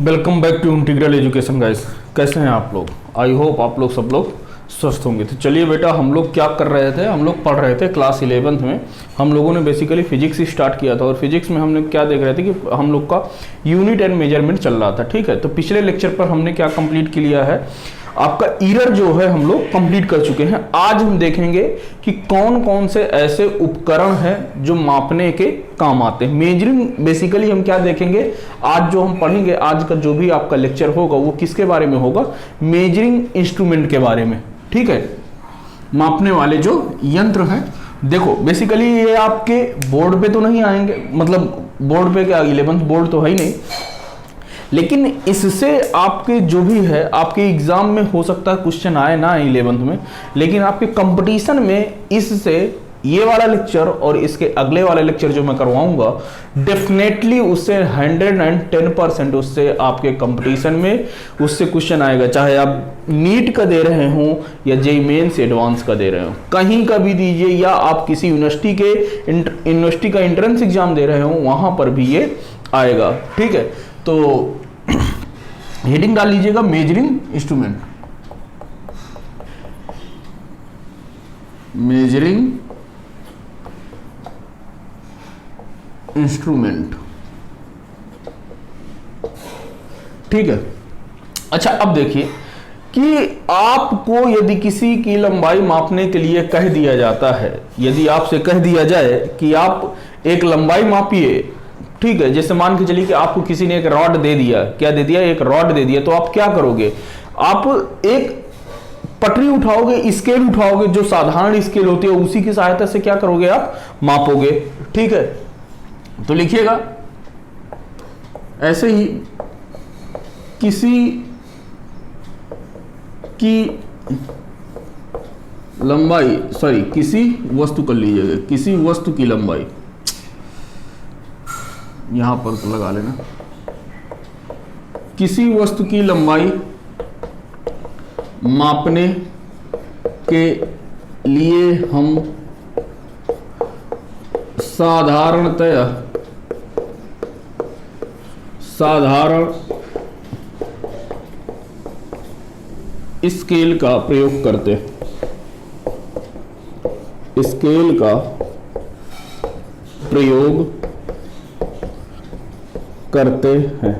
Welcome back to Integral Education guys. कैसे हैं आप लोग? आई होप आप लोग सब लोग स्वस्थ होंगे। तो चलिए बेटा, हम लोग क्या कर रहे थे, हम लोग पढ़ रहे थे क्लास 11th में। हम लोगों ने बेसिकली फिजिक्स ही स्टार्ट किया था और फिजिक्स में हमने क्या देख रहे थे कि हम लोग का यूनिट एंड मेजरमेंट चल रहा था। ठीक है, तो पिछले लेक्चर पर हमने क्या कंप्लीट किया है, आपका ईयर जो है हम लोग कंप्लीट कर चुके हैं। आज हम देखेंगे कि कौन कौन से ऐसे उपकरण हैं जो मापने के काम आते हैं। मेजरिंग बेसिकली हम क्या देखेंगे, आज जो हम पढ़ेंगे, आज का जो भी आपका लेक्चर होगा वो किसके बारे में होगा, मेजरिंग इंस्ट्रूमेंट के बारे में। ठीक है, मापने वाले जो यंत्र हैं। देखो बेसिकली ये आपके बोर्ड पे तो नहीं आएंगे, मतलब बोर्ड पे क्या 11th बोर्ड तो है ही नहीं, लेकिन इससे आपके जो भी है आपके एग्जाम में हो सकता है क्वेश्चन आए ना 11th में, लेकिन आपके कंपटीशन में इससे ये वाला लेक्चर और इसके अगले वाले लेक्चर जो मैं करवाऊंगा डेफिनेटली उससे 110% उससे आपके कंपटीशन में उससे क्वेश्चन आएगा। चाहे आप नीट का दे रहे हो या जेईई मेंस एडवांस का दे रहे हो, कहीं का भी दीजिए, या आप किसी यूनिवर्सिटी का एंट्रेंस एग्जाम दे रहे हो वहां पर भी ये आएगा। ठीक है, तो हेडिंग डाल लीजिएगा मेजरिंग इंस्ट्रूमेंट। Measuring instrument. ठीक है, अच्छा अब देखिए कि आपको यदि किसी की लंबाई मापने के लिए कह दिया जाता है, यदि आपसे कह दिया जाए कि आप एक लंबाई मापिए, ठीक है, जैसे मान के चलिए कि आपको किसी ने एक रॉड दे दिया, क्या दे दिया, एक रॉड दे दिया, तो आप क्या करोगे, आप एक पटरी उठाओगे, स्केल उठाओगे, जो साधारण स्केल होती है उसी की सहायता से क्या करोगे, आप मापोगे। ठीक है, तो लिखिएगा ऐसे ही किसी की लंबाई, सॉरी किसी वस्तु कर लीजिएगा, किसी वस्तु की लंबाई, यहां पर तो लगा लेना, किसी वस्तु की लंबाई मापने के लिए हम साधारण स्केल का प्रयोग करते हैं, स्केल का प्रयोग करते हैं।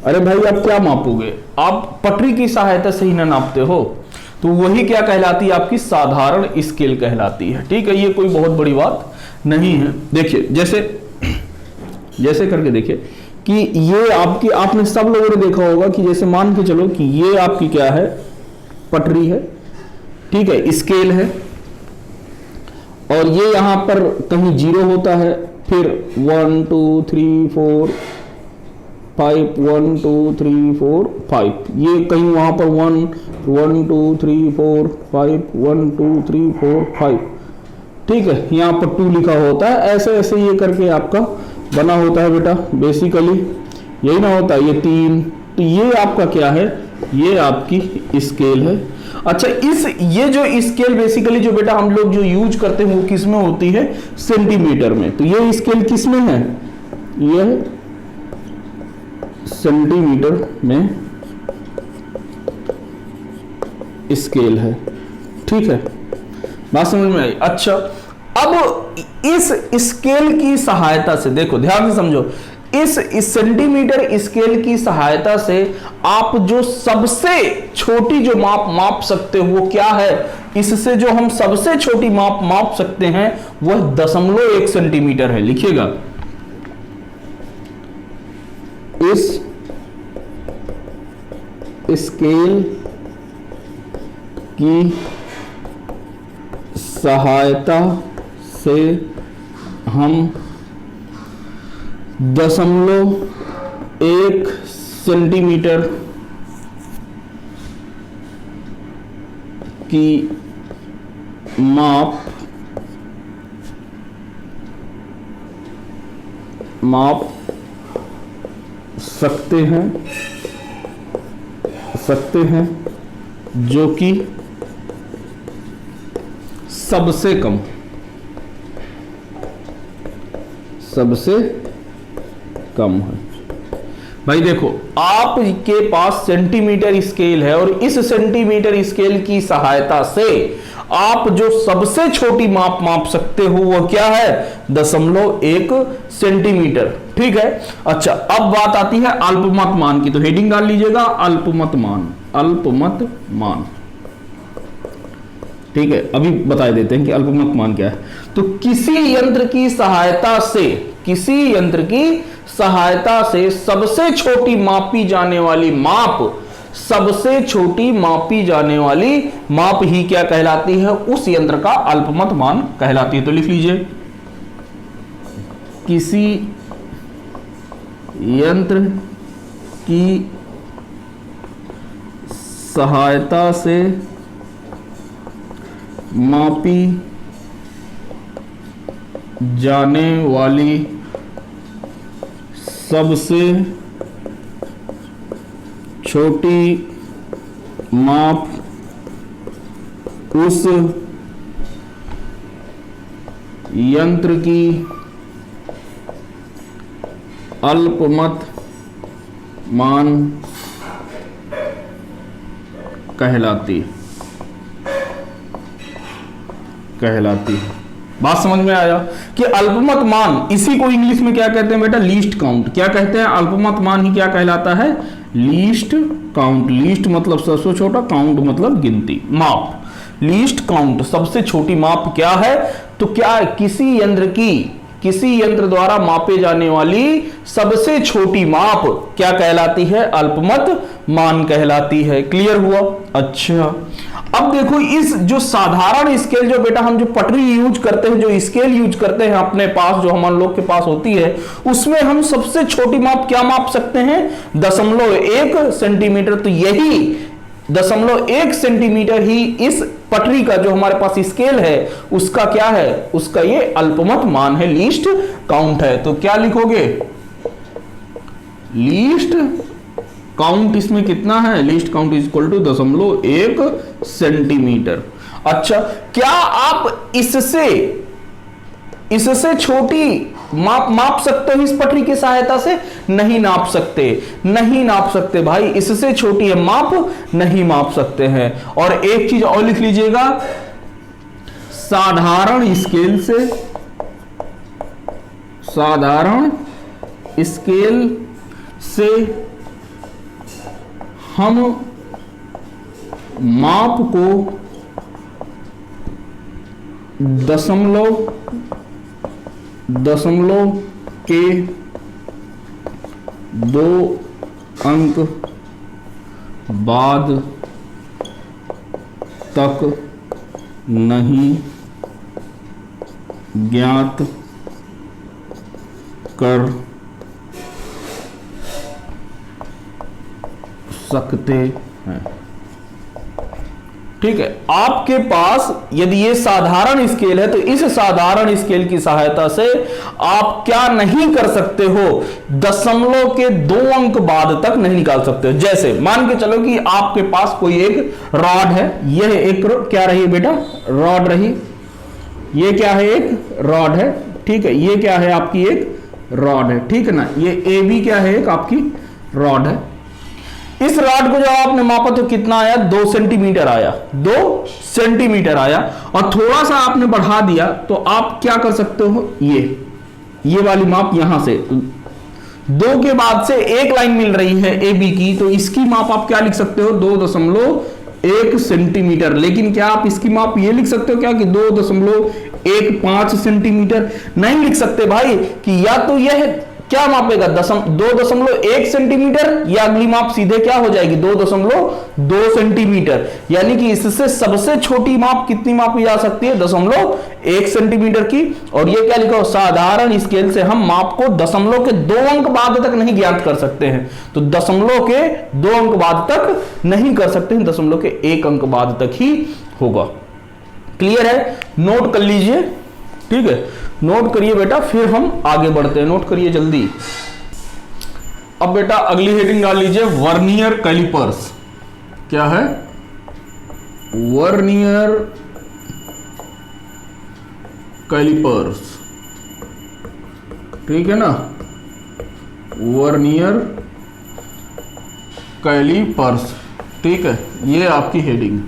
अरे भाई आप क्या मापोगे, आप पटरी की सहायता से ही ना नापते हो, तो वही क्या कहलाती है, आपकी साधारण स्केल कहलाती है। ठीक है, ये कोई बहुत बड़ी बात नहीं है। देखिए जैसे करके देखिए कि ये आपकी, आपने सब लोगों ने देखा होगा कि जैसे मान के चलो कि ये आपकी क्या है, पटरी है, ठीक है, स्केल है, और ये यहां पर कहीं 0 होता है, फिर 1 2 3 4 5 1 2 3 4 5, ये कहीं वहां पर 1 2 3 4 5 1 2 3 4 5, ठीक है, यहाँ पर 2 लिखा होता है, ऐसे ऐसे ये करके आपका बना होता है बेटा। बेसिकली यही ना होता है, ये 3, तो ये आपका क्या है, ये आपकी स्केल है। अच्छा, ये जो स्केल बेसिकली जो बेटा हम लोग जो यूज करते हैं वो किस में होती है, सेंटीमीटर में। तो ये स्केल किस में है, ये सेंटीमीटर में स्केल है। ठीक है, बात समझ में आई? अच्छा, अब इस स्केल की सहायता से देखो, ध्यान से समझो, इस सेंटीमीटर स्केल की सहायता से आप जो सबसे छोटी जो माप सकते हो वो क्या है, इससे जो हम सबसे छोटी माप सकते हैं वह 0.1 सेंटीमीटर है। लिखिएगा, इस स्केल की सहायता से हम 0.1 सेंटीमीटर की माप सकते हैं जो कि सबसे कम है। भाई देखो, आपके पास सेंटीमीटर स्केल है और इस सेंटीमीटर स्केल की सहायता से आप जो सबसे छोटी माप सकते हो वो क्या है? 0.1 सेंटीमीटर। ठीक है। अच्छा, अब बात आती है अल्पमत मान की, तो हेडिंग डाल लीजिएगा अल्पमत मान। अल्पमत मान, ठीक है। अभी बता देते हैं कि अल्पमत मान क्या है। तो किसी यंत्र की सहायता से सबसे छोटी मापी जाने वाली माप ही क्या कहलाती है? उस यंत्र का अल्पमत मान कहलाती है। तो लिख लीजिए, किसी यंत्र की सहायता से मापी जाने वाली सबसे छोटी माप उस यंत्र की अल्पमत मान कहलाती। बात समझ में आया कि अल्पमत मान, इसी को इंग्लिश में क्या कहते हैं बेटा? Least count. क्या कहते हैं? अल्पमत मान ही क्या कहलाता है? Least count. लीस्ट मतलब सबसे छोटा, काउंट मतलब गिनती, माप। लीस्ट काउंट, सबसे छोटी माप क्या है? तो क्या किसी यंत्र द्वारा मापे जाने वाली सबसे छोटी माप क्या कहलाती है? अल्पमत मान कहलाती है। क्लियर हुआ? अच्छा, अब देखो, इस जो साधारण स्केल, जो बेटा हम जो पटरी यूज करते हैं, जो स्केल यूज करते हैं अपने पास, जो हम लोग के पास होती है, उसमें हम सबसे छोटी माप क्या माप सकते हैं? 0.1 सेंटीमीटर। तो यही 0.1 सेंटीमीटर ही इस पटरी का जो हमारे पास स्केल है उसका क्या है? उसका ये अल्पमत मान है, लीस्ट काउंट है। तो क्या लिखोगे? लीस्ट काउंट इसमें कितना है? Least count is equal to 0.1 centimetre. अच्छा, क्या आप इससे छोटी माप सकते हो इस पटरी की सहायता से? नहीं नाप सकते भाई, इससे छोटी है माप नहीं माप सकते हैं। और एक चीज और लिख लीजिएगा, साधारण स्केल से हम माप को दशमलव के 2 अंक बाद तक नहीं ज्ञात कर सकते हैं। ठीक है। आपके पास यदि ये साधारण स्केल है तो इस साधारण स्केल की सहायता से आप क्या नहीं कर सकते हो? दशमलव के 2 अंक बाद तक नहीं निकाल सकते हो। जैसे मान के चलो कि आपके पास कोई एक रॉड है, यह एक क्या रही बेटा? रॉड रही। ये क्या है? एक रॉड है। ठीक है। ये क्या है? आपकी एक रॉड है। ठीक है ना। ये ए बी क्या है? एक आपकी रॉड है। इस रॉड को जब आपने मापा तो कितना आया? 2 सेंटीमीटर आया। 2 सेंटीमीटर आया और थोड़ा सा आपने बढ़ा दिया तो आप क्या कर सकते हो? ये वाली माप यहां से 2 के बाद से एक लाइन मिल रही है ए बी की, तो इसकी माप आप क्या लिख सकते हो? 2.1 सेंटीमीटर। लेकिन क्या आप इसकी माप ये लिख सकते हो क्या कि 2.15 सेंटीमीटर? नहीं लिख सकते भाई, कि या तो यह क्या मापेगा? 2.1 सेंटीमीटर, या अगली माप सीधे क्या हो जाएगी? 2.2 सेंटीमीटर। यानी कि इससे सबसे छोटी माप कितनी मापी जा सकती है? 0.1 सेंटीमीटर की। और ये क्या लिखा हो? साधारण स्केल से हम माप को दशमलव के 2 अंक बाद तक नहीं ज्ञात कर सकते हैं। तो दशमलव के 2 अंक बाद तक नहीं कर सकते हैं, दशमलव के 1 अंक बाद तक ही होगा। क्लियर है? नोट कर लीजिए। ठीक है, नोट करिए बेटा, फिर हम आगे बढ़ते हैं। नोट करिए जल्दी। अब बेटा अगली हेडिंग डाल लीजिए, वर्नियर कैलिपर्स। क्या है? Vernier callipers. ठीक है ना। वर्नियर कैलिपर्स, ठीक है, ये आपकी हेडिंग,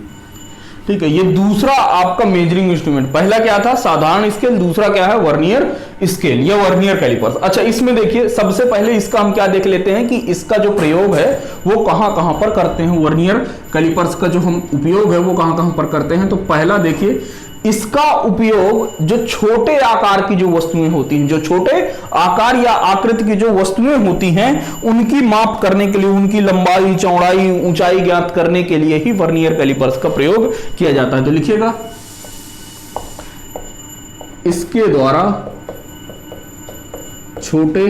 ठीक है। ये दूसरा आपका मेजरिंग इंस्ट्रूमेंट, पहला क्या था साधारण स्केल, दूसरा क्या है वर्नियर स्केल या वर्नियर कैलिपर्स। अच्छा, इसमें देखिए सबसे पहले इसका हम क्या देख लेते हैं कि इसका जो प्रयोग है वो कहां कहां पर करते हैं। वर्नियर कैलिपर्स का जो हम उपयोग है वो कहां कहां पर करते हैं। तो पहला देखिए, इसका उपयोग जो छोटे आकार की जो वस्तुएं होती हैं, जो छोटे आकार या आकृति की जो वस्तुएं होती हैं उनकी माप करने के लिए, उनकी लंबाई चौड़ाई ऊंचाई ज्ञात करने के लिए ही वर्नियर कैलिपर्स का प्रयोग किया जाता है। तो लिखिएगा, इसके द्वारा छोटे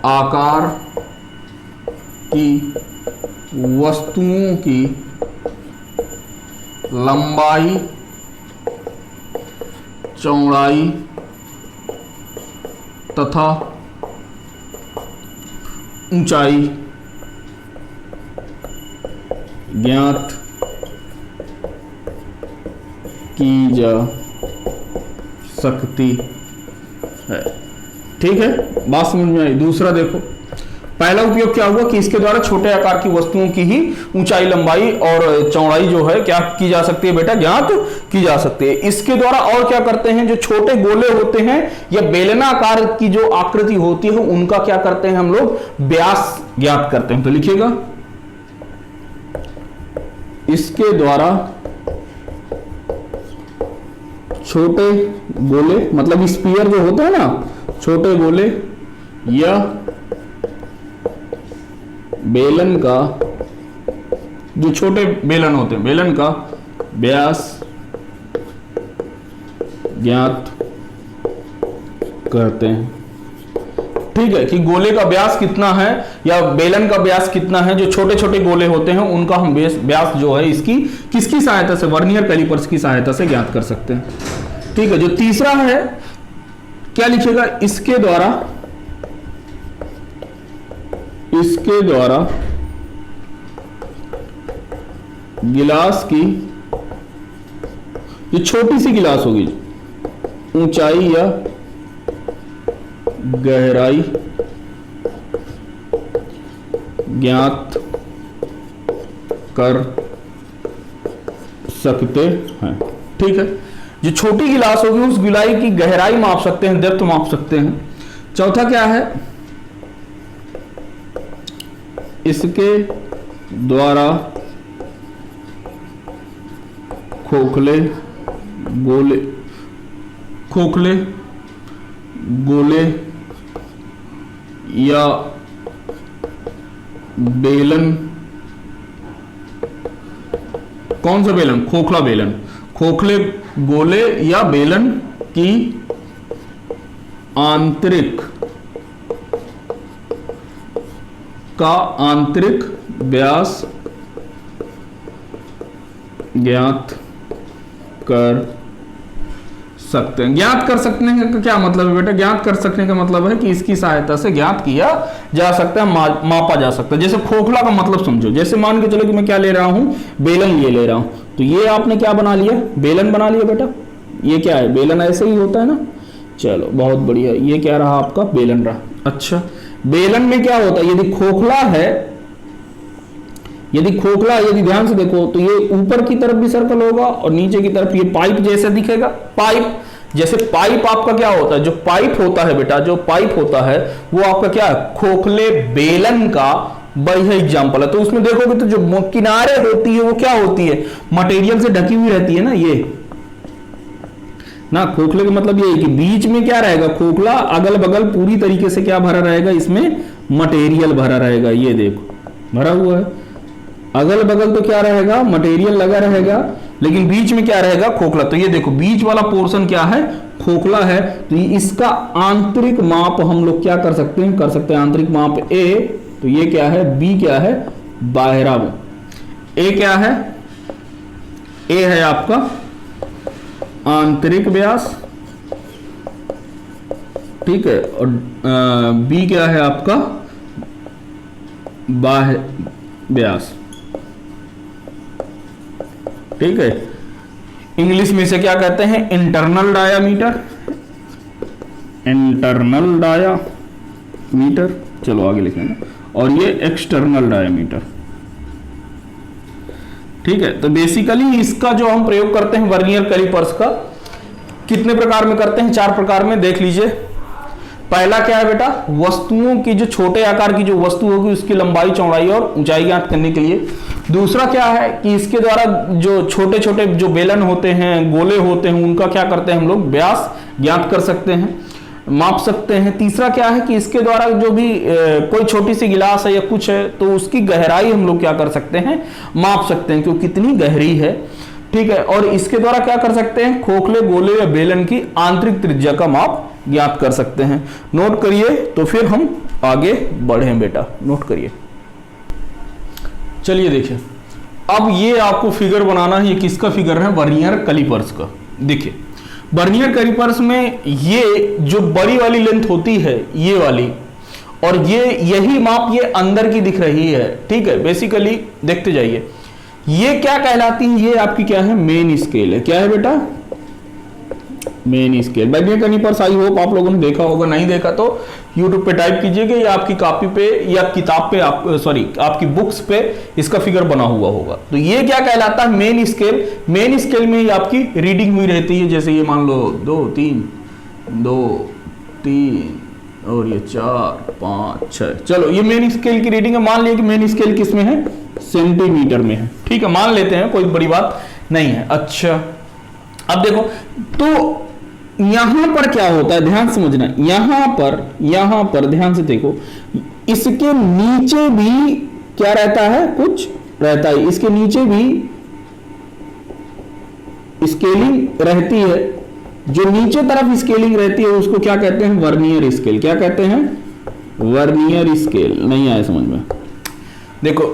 आकार की वस्तुओं की लंबाई चौड़ाई तथा ऊंचाई ज्ञात की जा सकती है। ठीक है, बात समझ में आई। दूसरा देखो, पहला उपयोग क्या हुआ कि इसके द्वारा छोटे आकार की वस्तुओं की ही ऊंचाई लंबाई और चौड़ाई जो है क्या की जा सकती है बेटा, ज्ञात की जा सकती है। इसके द्वारा और क्या करते हैं, जो छोटे गोले होते हैं या बेलनाकार की जो आकृति होती है उनका क्या करते हैं हम लोग, व्यास ज्ञात करते हैं। तो लिखिएगा, इसके द्वारा छोटे गोले, मतलब स्फीयर जो होता है ना, छोटे गोले या बेलन का, जो छोटे बेलन होते हैं, बेलन का व्यास ज्ञात करते हैं। ठीक है, कि गोले का व्यास कितना है या बेलन का व्यास कितना है, जो छोटे छोटे गोले होते हैं उनका हम व्यास जो है इसकी किसकी सहायता से, वर्नियर कैलिपर्स की सहायता से ज्ञात कर सकते हैं। ठीक है, जो तीसरा है क्या लिखिएगा, इसके द्वारा गिलास की, ये छोटी सी गिलास होगी, ऊंचाई या गहराई ज्ञात कर सकते हैं। ठीक है, जो छोटी गिलास होगी उस गिलाई की गहराई माप सकते हैं, डेप्थ माप सकते हैं। चौथा क्या है, इसके द्वारा खोखले गोले या बेलन, कौन सा बेलन, खोखला बेलन, खोखले गोले या बेलन की आंतरिक व्यास ज्ञात कर सकते हैं। ज्ञात कर सकने का क्या मतलब है बेटा, ज्ञात कर सकने का मतलब है कि इसकी सहायता से ज्ञात किया जा सकता है, मापा जा सकता है। जैसे खोखला का मतलब समझो, जैसे मान के चलो कि मैं क्या ले रहा हूं, बेलन ले रहा हूं, तो ये आपने क्या बना लिया, बेलन बना लिया बेटा। ये क्या है, बेलन ऐसे ही होता है ना। चलो बहुत बढ़िया, ये क्या रहा आपका, बेलन रहा। अच्छा, बेलन में क्या होता है, यदि खोखला है, यदि ध्यान से देखो तो ये ऊपर की तरफ भी सर्कल होगा और नीचे की तरफ ये पाइप जैसे दिखेगा। पाइप जैसे, पाइप आपका क्या होता है, जो पाइप होता है बेटा, जो पाइप होता है वो आपका क्या है, खोखले बेलन का बढ़िया एग्जाम्पल है। तो उसमें देखोगे तो जो किनारे होती है वो क्या होती है, मटेरियल से ढकी हुई रहती है ना, ये ना। खोखले का मतलब ये है कि बीच में क्या रहेगा, खोखला, अगल बगल पूरी तरीके से क्या भरा रहेगा, इसमें मटेरियल भरा रहेगा। ये देखो भरा हुआ है, अगल बगल तो क्या रहेगा, मटेरियल लगा रहेगा, लेकिन बीच में क्या रहेगा, खोखला। तो ये देखो बीच वाला पोर्शन क्या है, खोखला है। तो इसका आंतरिक माप हम लोग क्या कर सकते हैं, आंतरिक माप ए। तो ये क्या है, बी क्या है, बाहरा में। ए क्या है, ए है आपका आंतरिक व्यास, ठीक है, और बी क्या है आपका बाह्य व्यास। ठीक है, इंग्लिश में से क्या कहते हैं, इंटरनल डायामीटर, इंटरनल डायामीटर। चलो आगे लिख लेंगे, और ये एक्सटर्नल डायमीटर। ठीक है, तो बेसिकली इसका जो हम प्रयोग करते हैं वर्नियर कैलिपर्स का, कितने प्रकार में करते हैं? 4 प्रकार में, देख लीजिए। पहला क्या है बेटा? वस्तुओं की जो छोटे आकार की जो वस्तु होगी उसकी लंबाई, चौड़ाई और ऊंचाई ज्ञात करने के लिए। दूसरा क्या है कि इसके द्वारा जो छोटे छोटे जो बेलन होते हैं, गोले होते हैं, उनका क्या करते हैं हम लोग? व्यास ज्ञात कर सकते हैं, माप सकते हैं। तीसरा क्या है कि इसके द्वारा जो भी कोई छोटी सी गिलास है या कुछ है तो उसकी गहराई हम लोग क्या कर सकते हैं? माप सकते हैं कि वो कितनी गहरी है। ठीक है, और इसके द्वारा क्या कर सकते हैं? खोखले, गोले या बेलन की आंतरिक त्रिज्या का माप ज्ञात कर सकते हैं। नोट करिए, तो फिर हम आगे बढ़ें बेटा, नोट करिए। चलिए देखिए, अब ये आपको फिगर बनाना है। ये किसका फिगर है? वर्नियर कैलिपर्स का। देखिए, वर्नियर कैलिपर्स में ये जो बड़ी वाली लेंथ होती है, ये वाली, और ये यही माप ये अंदर की दिख रही है। ठीक है, बेसिकली देखते जाइए, ये क्या कहलाती है? ये आपकी क्या है? मेन स्केल है। क्या है बेटा? Main scale. Vernier callipers I hope आप लोगों ने देखा होगा, नहीं देखा तो YouTube पे टाइप कीजिएगा या आपकी कॉपी पे या किताब पे, आपकी बुक्स पे इसका फिगर बना हुआ होगा। तो ये क्या कहलाता है? Main scale. मेन स्केल में ही आपकी रीडिंग हुई रहती है। जैसे ये मान लो 2 3 और ये 4 5 6। चलो, ये मेन स्केल की रीडिंग है। मान लिया कि मेन स्केल किस में है? सेंटीमीटर में है। ठीक है, मान लेते हैं, कोई बड़ी बात नहीं है। अच्छा, अब देखो, तो यहां पर क्या होता है, ध्यान समझना। यहां पर ध्यान से देखो, इसके नीचे भी क्या रहता है? कुछ रहता है। इसके नीचे भी स्केलिंग रहती है। जो नीचे तरफ स्केलिंग रहती है उसको क्या कहते हैं? Vernier scale. क्या कहते हैं? Vernier scale. नहीं आया समझ में? देखो,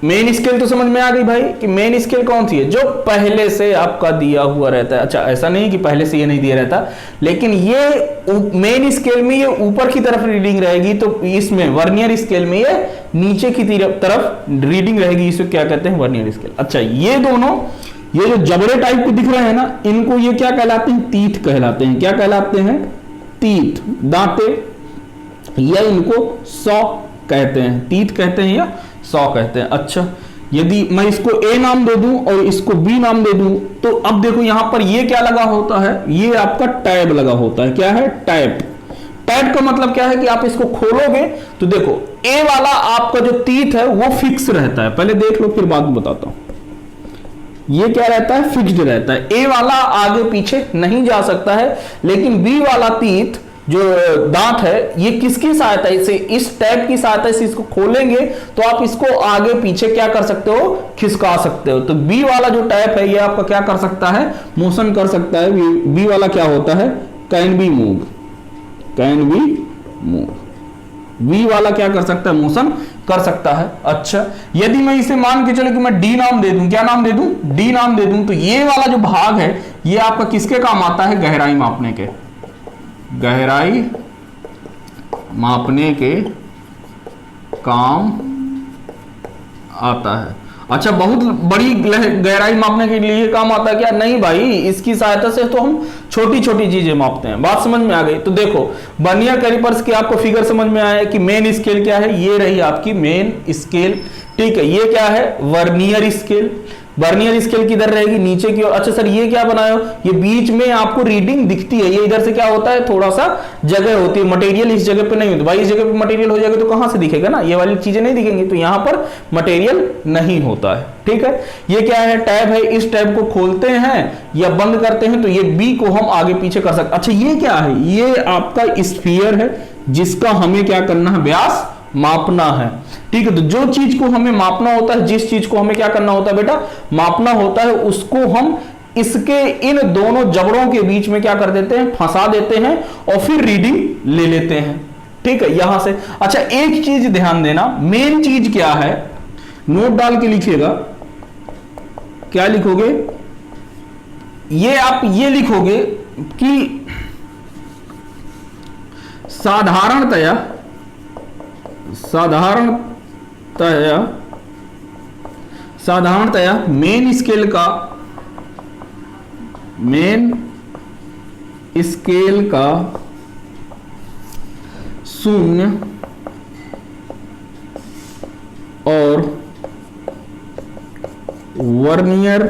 मेन स्केल तो समझ में आ गई भाई कि मेन स्केल कौन सी है? जो पहले से आपका दिया हुआ रहता है। अच्छा, ऐसा नहीं कि पहले से ये नहीं दिया रहता, लेकिन ये मेन स्केल में ये ऊपर की तरफ रीडिंग रहेगी, तो इसमें वर्नियर स्केल में ये नीचे की तरफ रीडिंग रहेगी। इसे क्या कहते हैं? Vernier scale. अच्छा, ये दोनों, ये जो जबड़े टाइप के दिख रहे हैं ना, इनको ये क्या कहलाते हैं? तीत कहलाते हैं। क्या कहलाते हैं? तीत, दांते, या इनको सौ कहते हैं। तीत कहते हैं या 100 कहते हैं। अच्छा, यदि मैं इसको A नाम दे दूं और इसको B नाम दे दूं, तो अब देखो यहां पर ये क्या लगा होता है? ये आपका टैब लगा होता है। क्या है? टैब। टैब का मतलब क्या है कि आप इसको खोलोगे तो देखो, A वाला आपका जो तीत है वो फिक्स रहता है। पहले देख लो, फिर बाद में बताता हूं। ये क्या रहता है? फिक्स्ड रहता है। A वाला आगे पीछे नहीं जा सकता है, लेकिन B वाला तीत जो दांत है, ये किसकी सहायता से? इस टैब की सहायता से इसको खोलेंगे तो आप इसको आगे पीछे क्या कर सकते हो? खिसका सकते हो। तो बी वाला जो टैब है ये आपका क्या कर सकता है? मोशन कर सकता है। बी वाला क्या होता है? Can be move. Can be move. B वाला क्या कर सकता है? मोशन कर सकता है। अच्छा, यदि मैं इसे मान के चलो कि मैं डी नाम दे दूं, क्या नाम दे दूं? डी नाम दे दूं, तो ये वाला जो भाग है ये आपका किसके काम आता है? गहराई मापने के। गहराई मापने के काम आता है। अच्छा, बहुत बड़ी गहराई मापने के लिए काम आता है क्या? नहीं भाई, इसकी सहायता से तो हम छोटी छोटी चीजें मापते हैं। बात समझ में आ गई? तो देखो, वर्नियर कैलिपर्स की आपको फिगर समझ में आया कि मेन स्केल क्या है? ये रही आपकी मेन स्केल। ठीक है, ये क्या है? Vernier scale. वर्नियर स्केल किधर रहेगी? नीचे की ओर। अच्छा सर, ये क्या बनाया? ये बीच में आपको रीडिंग दिखती है। ये इधर से क्या होता है? थोड़ा सा जगह होती है। मटेरियल इस जगह पे नहीं होती भाई। इस जगह पे मटेरियल हो जाएगा तो कहां से दिखेगा ना? ये वाली चीजें नहीं दिखेंगी, तो यहां पर मटेरियल नहीं होता है। ठीक है, ये क्या है? टैब है। इस टैब को खोलते हैं या बंद करते हैं तो ये बी को हम आगे पीछे कर सकते। अच्छा, ये क्या है? ये आपका स्फीयर है, जिसका हमें क्या करना है? व्यास मापना है। ठीक है, तो जो चीज को हमें मापना होता है, जिस चीज को हमें क्या करना होता है बेटा? मापना होता है, उसको हम इसके इन दोनों जबड़ों के बीच में क्या कर देते हैं? फंसा देते हैं और फिर रीडिंग ले लेते हैं। ठीक है, यहां से। अच्छा, एक चीज ध्यान देना, मेन चीज क्या है? नोट डाल के लिखिएगा। क्या लिखोगे? ये आप ये लिखोगे कि साधारणतया मेन स्केल का 0 और वर्नियर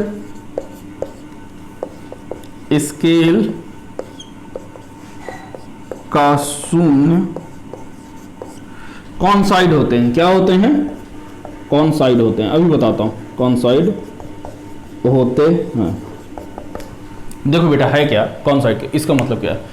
स्केल का शून्य कौन साइड होते हैं? क्या होते हैं? कौन साइड होते हैं? अभी बताता हूं कौन साइड होते हैं। देखो बेटा है क्या कौन साइड, इसका मतलब क्या है?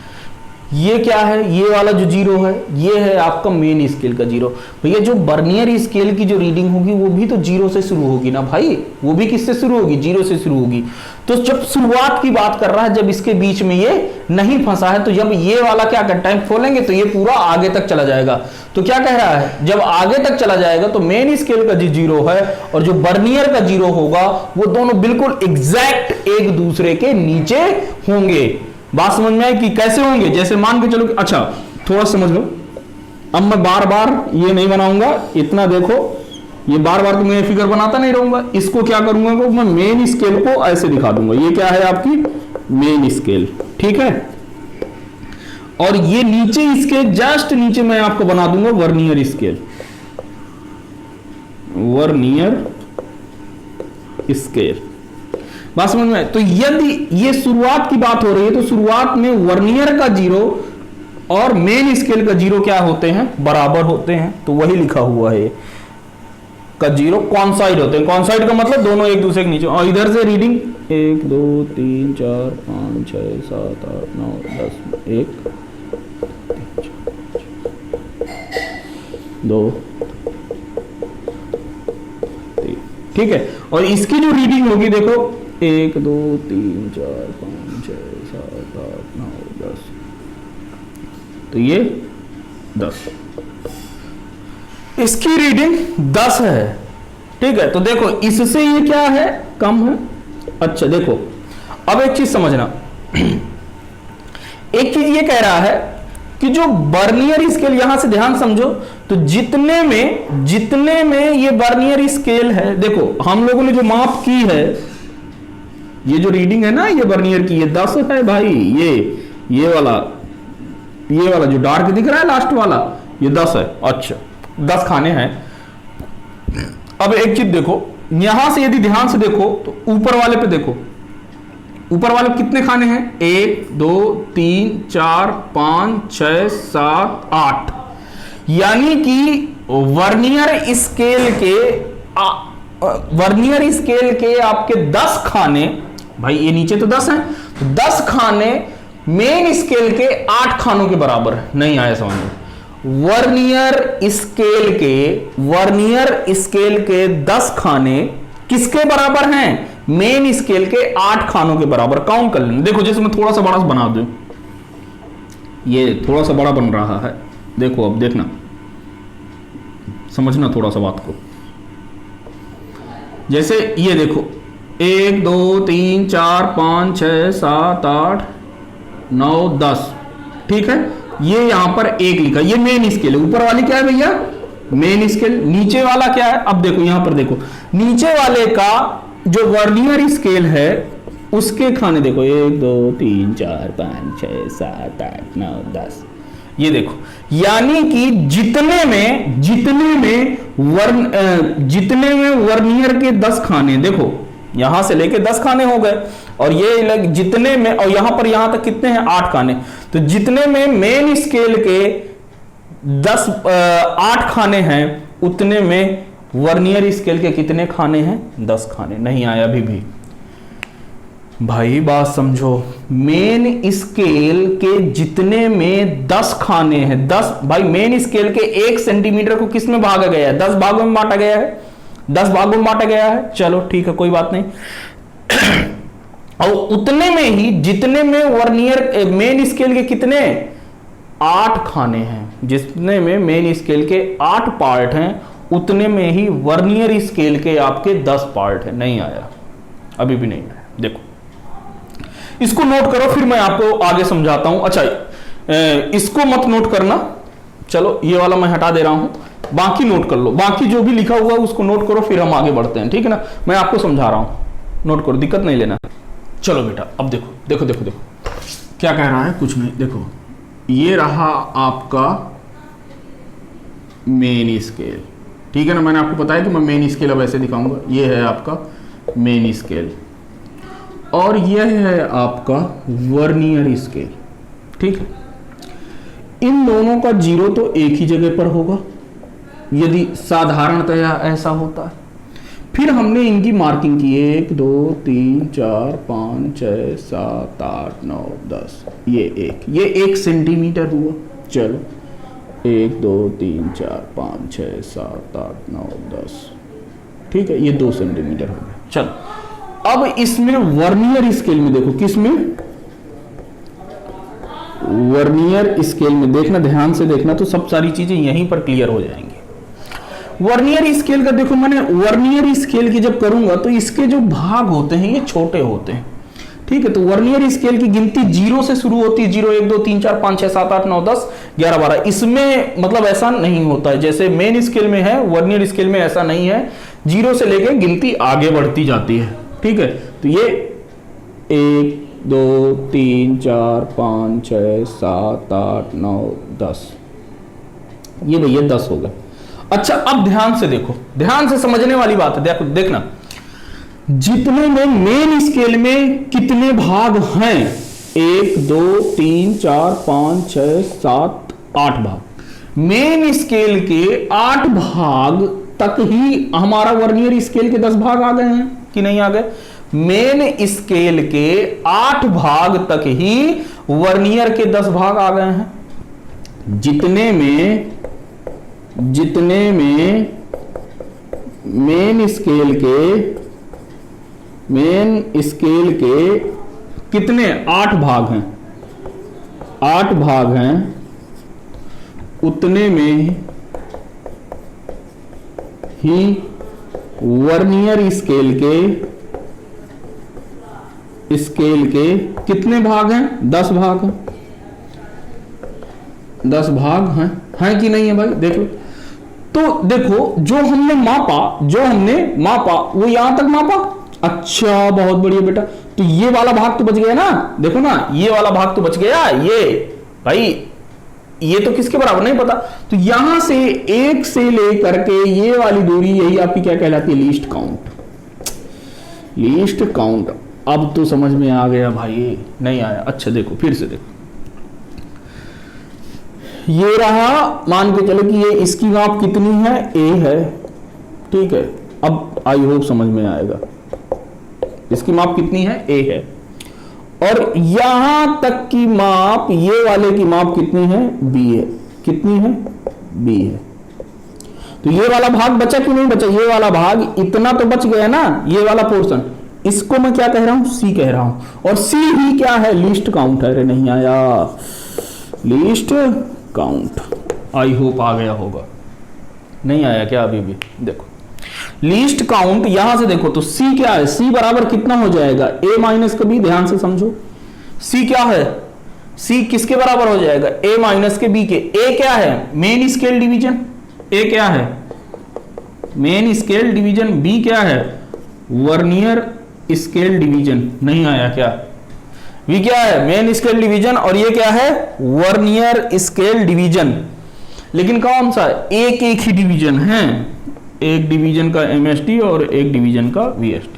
ये क्या है? ये वाला जो जीरो है ये है आपका मेन स्केल का जीरो। भैया जो वर्नियर स्केल की जो रीडिंग होगी वो भी तो जीरो से शुरू होगी ना भाई, वो भी किससे शुरू होगी? जीरो से शुरू होगी। तो जब शुरुआत की बात कर रहा है, जब इसके बीच में ये नहीं फंसा है, तो जब ये वाला क्या कर टाइम खोलेंगे तो ये पूरा आगे तक चला जाएगा। तो क्या कह रहा है? जब आगे तक चला जाएगा तो मेन स्केल का जो जीरो है और जो वर्नियर का जीरो होगा वो दोनों बिल्कुल एग्जैक्ट एक दूसरे के नीचे होंगे। बात समझ में आई कि कैसे होंगे? जैसे मान के चलो, अच्छा थोड़ा समझ लो, अब मैं बार बार ये नहीं बनाऊंगा, इतना देखो, ये बार बार तो मैं फिगर बनाता नहीं रहूंगा। इसको क्या करूंगा, मैं मेन स्केल को ऐसे दिखा दूंगा। ये क्या है आपकी मेन स्केल, ठीक है। और ये नीचे इसके जस्ट नीचे मैं आपको बना दूंगा वर्नियर स्केल, वर्नियर स्केल। बात समझ में? तो यदि ये शुरुआत की बात हो रही है तो शुरुआत में वर्नियर का जीरो और मेन स्केल का जीरो क्या होते हैं? बराबर होते हैं। तो वही लिखा हुआ है का जीरो कौन साइड होते हैं। कौन साइड का मतलब दोनों एक दूसरे के नीचे। और इधर से रीडिंग 1 2 3 4 5 6 7 8 9 10 1 2 3, ठीक है। और इसकी जो रीडिंग होगी देखो 1 2 3 4 5 6 7 8 9 10, तो ये 10, इसकी रीडिंग 10 है, ठीक है। तो देखो इससे ये क्या है? कम है। अच्छा देखो अब एक चीज समझना, एक चीज ये कह रहा है कि जो वर्नियर स्केल, यहां से ध्यान समझो, तो जितने में ये वर्नियर स्केल है, देखो हम लोगों ने जो माप की है, ये जो रीडिंग है ना ये वर्नियर की, ये 10 है भाई। ये वाला जो डार्क दिख रहा है लास्ट वाला, ये 10 है। अच्छा 10 खाने हैं। अब एक चीज देखो, यहां से यदि ध्यान से देखो तो ऊपर वाले पे देखो, ऊपर वाले कितने खाने हैं? 1 2 3 4 5 6 7 8, यानी कि वर्नियर स्केल के आपके 10 खाने, भाई ये नीचे तो 10 हैं, तो 10 खाने मेन स्केल के 8 खानों के बराबर है। नहीं आया समझ में? वर्नियर स्केल के 10 खाने किसके बराबर हैं? मेन स्केल के 8 खानों के बराबर। काउंट कर लेना। देखो जैसे मैं थोड़ा सा बड़ा बना दूं, ये थोड़ा सा बड़ा बन रहा है, देखो अब देखना, समझना थोड़ा सा बात को। जैसे ये देखो 1 2 3 4 5 6 7 8 9 10, ठीक है। ये यहां पर 1 लिखा, ये मेन स्केल है। ऊपर वाली क्या है भैया? Main scale. नीचे वाला क्या है? अब देखो यहां पर देखो, नीचे वाले का जो वर्नियर स्केल है उसके खाने देखो 1 2 3 4 5 6 7 8 9 10, ये देखो, यानी कि जितने में वर्नियर के 10 खाने, देखो यहां से लेके 10 खाने हो गए, और ये जितने में, और यहां पर यहां तक कितने हैं? 8 खाने। तो जितने में मेन स्केल के 8 खाने हैं, उतने में वर्नियर स्केल के कितने खाने हैं? 10 खाने। नहीं आया अभी भी भाई, बात समझो। मेन स्केल के जितने में 10 खाने हैं, 10 भाई, मेन स्केल के 1 सेंटीमीटर को किस में भागा गया है? 10 भागों में बांटा गया है, 10 भागों में बांटा गया है। चलो ठीक है, कोई बात नहीं। और उतने में ही जितने में वर्नियर मेन स्केल के कितने 8 खाने हैं, जितने में मेन स्केल के 8 पार्ट हैं, उतने में ही वर्नियर स्केल के आपके 10 पार्ट हैं। नहीं आया, अभी भी नहीं आया। देखो इसको नोट करो, फिर मैं आपको आगे समझाता हूं। अच्छा इसको मत नोट करना, चलो ये वाला मैं हटा दे रहा हूं, बाकी नोट कर लो। बाकी जो भी लिखा हुआ है उसको नोट करो, फिर हम आगे बढ़ते हैं, ठीक है ना। मैं आपको समझा रहा हूं, नोट करो, दिक्कत नहीं लेना। चलो बेटा अब देखो देखो देखो देखो क्या कह रहा है, कुछ नहीं। देखो ये रहा आपका मेन स्केल, ठीक है ना। मैंने आपको बताया कि मैं मेन स्केल अब ऐसे दिखाऊंगा, ये है आपका मेन स्केल और यह है आपका वर्नियर स्केल। ठीक है, इन दोनों का जीरो तो एक ही जगह पर होगा यदि साधारणतया ऐसा होता है। फिर हमने इनकी मार्किंग की 1 2 3 4 5 6 7 8 9 10, ये 1 सेंटीमीटर हुआ। चलो 1 2 3 4 5 6 7 8 9 10, ठीक है, ये 2 सेंटीमीटर हो गया। चलो अब इसमें वर्नियर स्केल में देखो, किसमें, वर्नियर स्केल में देखना, ध्यान से देखना तो सब सारी चीजें यहीं पर क्लियर हो जाएंगी। वर्नियर स्केल का देखो, मैंने वर्नियर स्केल की जब करूंगा तो इसके जो भाग होते हैं ये छोटे होते हैं। ठीक है, तो वर्नियर स्केल की गिनती 0 से शुरू होती है, 0 1 2 3 4 5 6 7 8 9 10 11 12। इसमें मतलब ऐसा नहीं होता है जैसे मेन स्केल में है, वर्नियर स्केल में ऐसा नहीं है, 0 से लेकर गिनती आगे बढ़ती जाती है। ठीक है, तो ये 1 2 3 4 5 6 7 8 9 10, ये भैया 10 हो गए। अच्छा अब ध्यान से देखो, ध्यान से समझने वाली बात है, देखो देखना, जितने में मेन स्केल में कितने भाग हैं, 1 2 3 4 5 6 7 8 भाग। मेन स्केल के 8 भाग तक ही हमारा वर्नियर स्केल के 10 भाग आ गए हैं कि नहीं आ गए। मेन स्केल के 8 भाग तक ही वर्नियर के 10 भाग आ गए हैं। जितने में मेन स्केल के कितने 8 भाग हैं, 8 भाग हैं, उतने में ही वर्नियर स्केल के कितने भाग हैं, 10 भाग हैं, 10 भाग हैं कि नहीं है भाई, देख लो। तो देखो जो हमने मापा वो यहां तक मापा। अच्छा बहुत बढ़िया बेटा, तो ये वाला भाग तो बच गया ना, देखो ना ये वाला भाग तो बच गया, ये भाई ये तो किसके बराबर नहीं पता। तो यहां से 1 से लेकर के ये वाली दूरी, यही आपकी क्या कहलाती है, लीस्ट काउंट। अब तो समझ में आ गया भाई, नहीं आया, अच्छा देखो फिर से देखो, ये रहा, मान के चलो कि ये इसकी माप कितनी है, a है। ठीक है, अब आई होप समझ में आएगा, इसकी माप कितनी है, a है, और यहां तक की माप, ये वाले की माप कितनी है, b है। कितनी है, b है। तो ये वाला भाग बचा कि नहीं बचा, ये वाला भाग इतना तो बच गया ना, ये वाला पोर्शन, इसको मैं क्या कह रहा हूं, c कह रहा हूं, और c ही क्या है, लीस्ट काउंट है। अरे नहीं आया, लीस्ट काउंट, आई होप आ गया होगा, नहीं आया क्या अभी भी, देखो लीस्ट काउंट यहां से देखो तो c क्या है, c बराबर कितना हो जाएगा, a माइनस का b, ध्यान से समझो, c क्या है, c किसके बराबर हो जाएगा, a माइनस के b के। a क्या है, मेन स्केल डिवीजन, a क्या है, मेन स्केल डिवीजन, b क्या है, वर्नियर स्केल डिवीजन। नहीं आया क्या, V क्या है, मेन स्केल डिवीजन, और ये क्या है, वर्नियर स्केल डिवीजन। लेकिन कौन सा, एक ही डिवीजन है, एक डिवीजन का MSD और एक डिवीजन का VSD।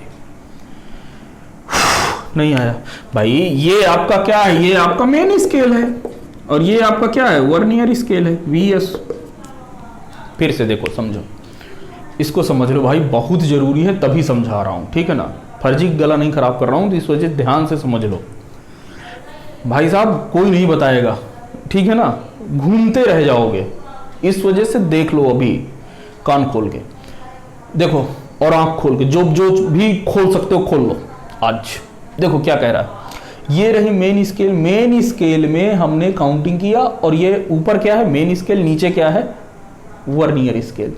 नहीं आया भाई, ये आपका क्या है, ये आपका मेन स्केल है और ये आपका क्या है, वर्नियर स्केल है, VS। फिर से देखो समझो, इसको समझ लो भाई, बहुत जरूरी है तभी समझा रहा हूं, ठीक है ना, फर्जी गला नहीं खराब कर रहा हूं, तो इस वजह से ध्यान से समझ लो भाई साहब, कोई नहीं बताएगा, ठीक है ना, घूमते रह जाओगे, इस वजह से देख लो अभी, कान खोल के देखो और आंख खोल के, जो भी खोल सकते हो खोल लो। आज देखो क्या कह रहा है, ये रही मेन स्केल, मेन स्केल में हमने काउंटिंग किया, और ये ऊपर क्या है, मेन स्केल, नीचे क्या है, वर्नियर स्केल।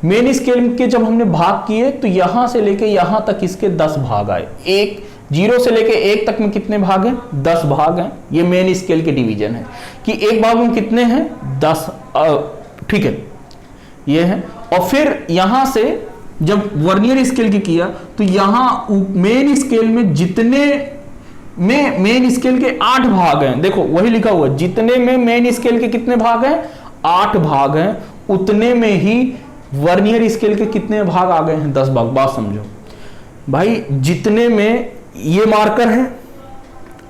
मेन स्केल के जब हमने भाग किए तो यहां से लेके यहां तक इसके 10 भाग आए, 0 से लेके 1 तक में कितने भाग हैं, 10 भाग हैं। ये मेन स्केल के डिवीजन है कि एक भाग में कितने हैं, 10, ठीक है, ये है। और फिर यहां से जब वर्नियर स्केल की किया तो यहां मेन स्केल में जितने में मेन स्केल के 8 भाग हैं, देखो वही लिखा हुआ, जितने में मेन स्केल के कितने भाग हैं, 8 भाग हैं, उतने में ही वर्नियर स्केल के कितने भाग आ गए हैं? 10 भाग। बात समझो भाई, जितने में ये मार्कर है,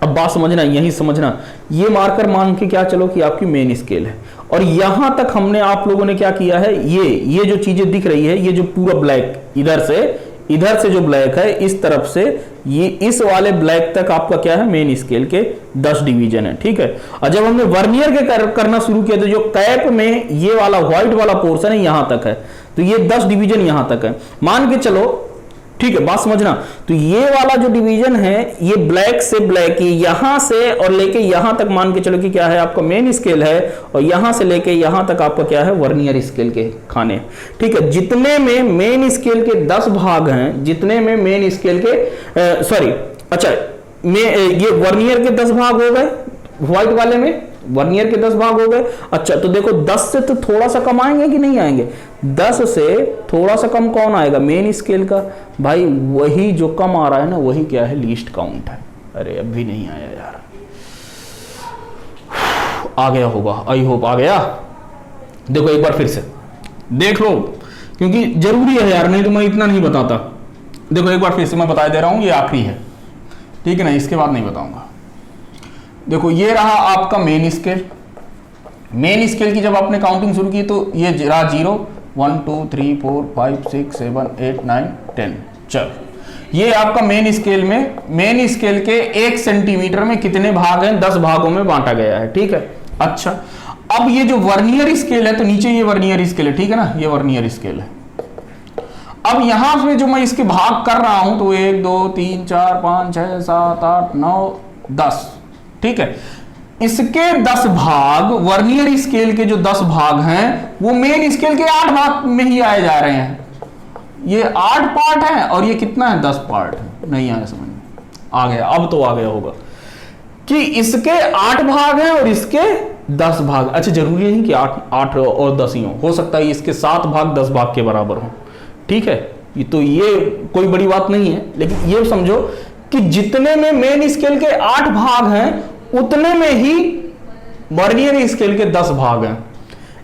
अब बात समझना, यही समझना, ये मार्कर मान के क्या चलो कि आपकी मेन स्केल है, और यहां तक हमने आप लोगों ने क्या किया है, ये जो चीजें दिख रही है, ये जो पूरा ब्लैक इधर से जो ब्लैक है इस तरफ से, ये इस वाले ब्लैक तक आपका क्या है, मेन स्केल के 10 डिवीजन है। ठीक है, और जब हमने वर्नियर के करना शुरू किया तो जो कैप में ये वाला व्हाइट वाला पोर्शन है यहां तक है, तो ये 10 डिवीजन यहां तक है मान के चलो। ठीक है, बात समझना, तो ये वाला जो डिवीजन है ये ब्लैक से ब्लैक, यहां से और लेके यहां तक मान के चलो कि क्या है आपका मेन स्केल है, और यहां से लेके यहां तक आपका क्या है, वर्नियर स्केल के खाने। ठीक है, जितने में मेन स्केल के 10 भाग हैं, जितने में मेन स्केल के ये वर्नियर के 10 भाग हो गए, व्हाइट वाले में वर्नियर के 10 भाग हो गए। अच्छा, तो देखो 10 से तो थोड़ा सा कम आएंगे कि नहीं आएंगे? 10 से थोड़ा सा कम कौन आएगा? मेन स्केल का। भाई वही जो कम आ रहा है ना, वही क्या है, लीस्ट काउंट है। अरे अब भी नहीं आया यार, आ गया होगा, आई होप आ गया। देखो एक बार फिर से देख लो, क्योंकि जरूरी है यार, नहीं तो मैं इतना नहीं बताता। देखो एक बार फिर से मैं बता दे रहा हूं, ये आखिरी है, ठीक है ना, इसके बाद नहीं बताऊंगा। देखो ये रहा आपका मेन स्केल। मेन स्केल की जब आपने काउंटिंग शुरू की तो ये रहा 0 1 2 3 4 5 6 7 8 9 10। चल, ये आपका मेन स्केल में, मेन स्केल के 1 सेंटीमीटर में कितने भाग हैं? 10 भागों में बांटा गया है। ठीक है, अच्छा, अब ये जो वर्नियर स्केल है, तो नीचे ये वर्नियर स्केल है, ठीक है ना, ये वर्नियर स्केल है। अब यहां से जो मैं इसके भाग कर रहा हूं, तो 1 2 3 4 5 6 7 8 9 10। ठीक है, इसके 10 भाग, वर्नियर स्केल के जो 10 भाग हैं वो मेन स्केल के 8 भाग में ही आए जा रहे हैं। ये 8 पार्ट है और ये कितना है, 10 पार्ट है। नहीं आया समझ में? आ गया, अब तो आ गया होगा कि इसके 8 भाग हैं और इसके 10 भाग। अच्छा, जरूरी नहीं कि 8 और 10 ही हो सकता है इसके 7 भाग 10 भाग के बराबर हो। ठीक है, तो ये कोई बड़ी बात नहीं है, लेकिन ये समझो कि जितने में मेन स्केल के 8 भाग हैं उतने में ही वर्नियर स्केल के 10 भाग हैं।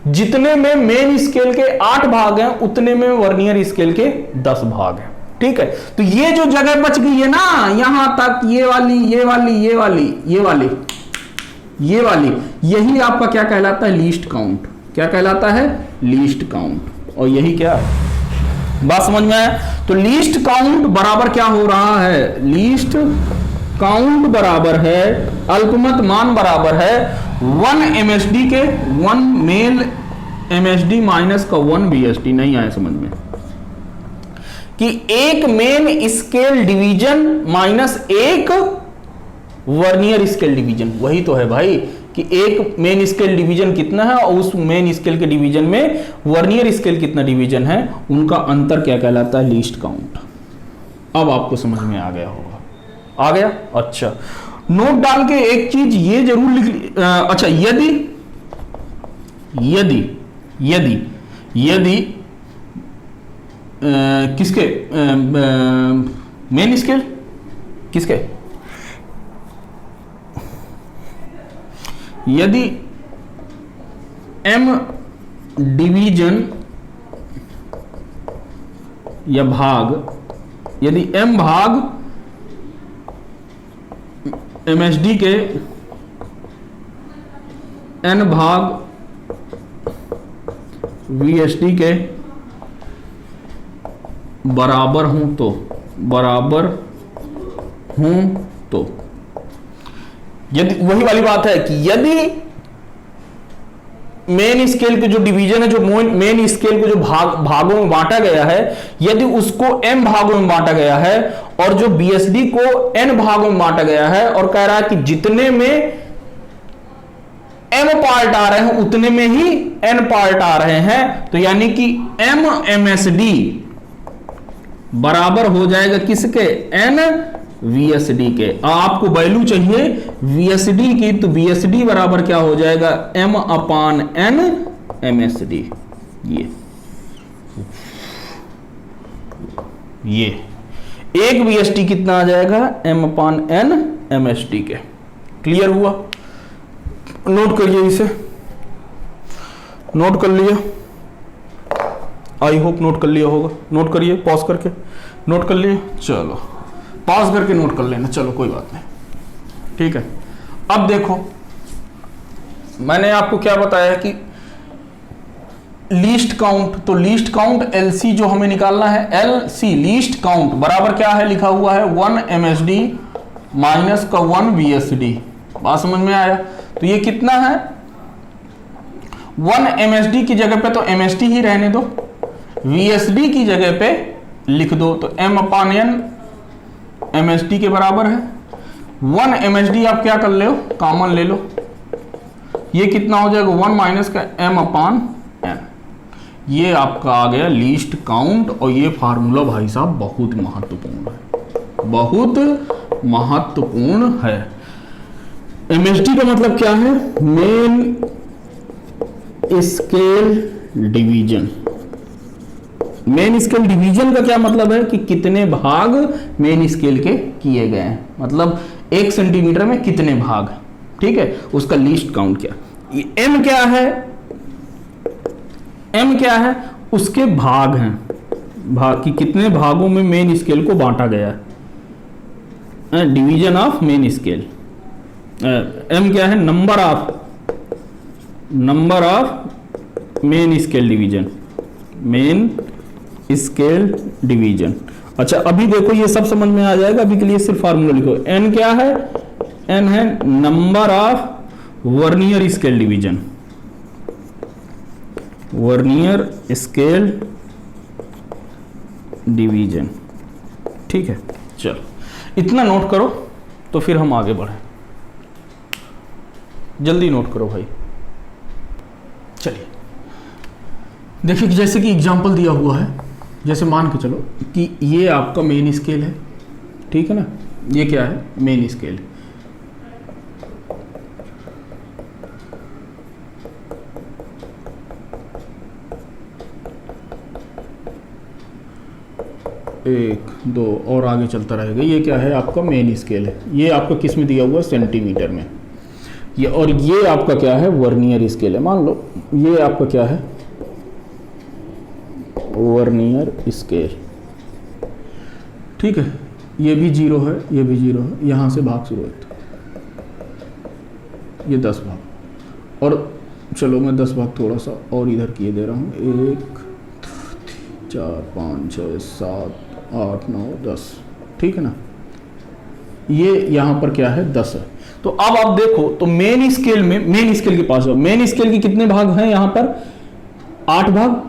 जितने में मेन स्केल के 8 भाग हैं उतने में वर्नियर स्केल के 10 भाग हैं। ठीक है, तो ये जो जगह बच गई है ना, यहां तक ये वाली ये वाली ये वाली ये वाली ये वाली, यही आपका क्या कहलाता है, लीस्ट काउंट। क्या कहलाता है, लीस्ट काउंट। और यही क्या है, बात समझ में आया? तो लीस्ट काउंट बराबर क्या हो रहा है, लीस्ट काउंट बराबर है, अल्पमत मान बराबर है 1 MSD के 1 मेल MSD माइनस का 1 BSD। नहीं आया समझ में? कि एक मेन स्केल डिवीजन माइनस एक वर्नियर स्केल डिवीजन। वही तो है भाई, कि एक मेन स्केल डिवीजन कितना है और उस मेन स्केल के डिवीजन में वर्नियर स्केल कितना डिवीजन है, उनका अंतर क्या कहलाता है, लीस्ट काउंट। अब आपको समझ में आ गया होगा, आ गया? अच्छा, नोट डाल के एक चीज ये जरूर लिख, अच्छा, यदि यदि यदि यदि किसके मेन स्केल, किसके, यदि M डिवीजन या भाग, यदि M भाग MSD के N भाग VSD के बराबर हूं तो, बराबर हूं तो, यदि, वही वाली बात है कि यदि मेन स्केल के जो डिवीजन है, जो मेन स्केल को जो भागों में बांटा गया है, यदि उसको M भागों में बांटा गया है और जो BSD को N भागों में बांटा गया है, और कह रहा है कि जितने में M पार्ट आ रहे हैं उतने में ही N पार्ट आ रहे हैं, तो यानी कि M MSD बराबर हो जाएगा किसके, N VSD के। आपको वैल्यू चाहिए VSD की, तो VSD बराबर क्या हो जाएगा, M अपान N MSD। ये एक VSD कितना आ जाएगा, M अपान N MSD के। क्लियर हुआ? नोट करिए, इसे नोट कर लिया। आई होप नोट कर लिया होगा। नोट करिए, पॉज करके नोट कर लिए। चलो पॉज करके नोट कर लेना, चलो कोई बात नहीं, ठीक है। अब देखो मैंने आपको क्या बताया कि लीस्ट काउंट, तो लीस्ट काउंट एलसी जो हमें निकालना है, एलसी लीस्ट काउंट बराबर क्या है, लिखा हुआ है 1 एमएसडी माइनस का 1 वीएसडी। बात समझ में आया? तो ये कितना है, 1 एमएसडी की जगह पे तो एमएसडी ही रहने दो, वीएसडी की जगह पे लिख दो, तो m/n एमएसडी के बराबर है। 1 एमएसडी आप क्या कर ले हो, कॉमन ले लो, ये कितना हो जाएगा 1 माइनस का m/n। ये आपका आ गया लीस्ट काउंट, और ये फार्मूला भाई साहब बहुत महत्वपूर्ण है, बहुत महत्वपूर्ण है। एमएसडी का मतलब क्या है, main scale division. Main scale division का क्या मतलब है कि कितने भाग मेन स्केल के किए गए हैं, मतलब 1 सेंटीमीटर में कितने भाग, ठीक है, उसका लीस्ट काउंट क्या। एम क्या है, एम क्या है, उसके भाग हैं, भाग की कितने भागों में मेन स्केल को बांटा गया है, division of main scale. M क्या है, number of main scale division, main scale division. अच्छा अभी देखो ये सब समझ में आ जाएगा, अभी के लिए सिर्फ फार्मूला लिखो। एन क्या है, एन है number of vernier scale division, vernier scale division, ठीक है। चलो इतना नोट करो तो फिर हम आगे बढ़े, जल्दी नोट करो भाई। चलिए देखिए कि जैसे कि एग्जांपल दिया हुआ है, जैसे मान के चलो कि ये आपका मेन स्केल है, ठीक है ना, ये क्या है, मेन स्केल। एक दो और आगे चलता रहेगा। ये क्या है, आपका मेन स्केल है, ये आपका किस में दिया हुआ है, सेंटीमीटर में। ये और ये आपका क्या है, वर्नियर स्केल है। मान लो ये आपका क्या है, वर्नियर स्केल, ठीक है। ये भी 0 है, ये भी 0 है, यहां से भाग शुरू होता है, ये 10 भाग। और चलो मैं 10 भाग थोड़ा सा और इधर किए दे रहा हूँ, 1 4 5 6 7 8 9 10, ठीक है ना। ये यहाँ पर क्या है, 10 है। तो अब आप देखो तो मेन स्केल में, मेन स्केल के पास मेन स्केल के कितने भाग हैं, यहाँ पर 8 भाग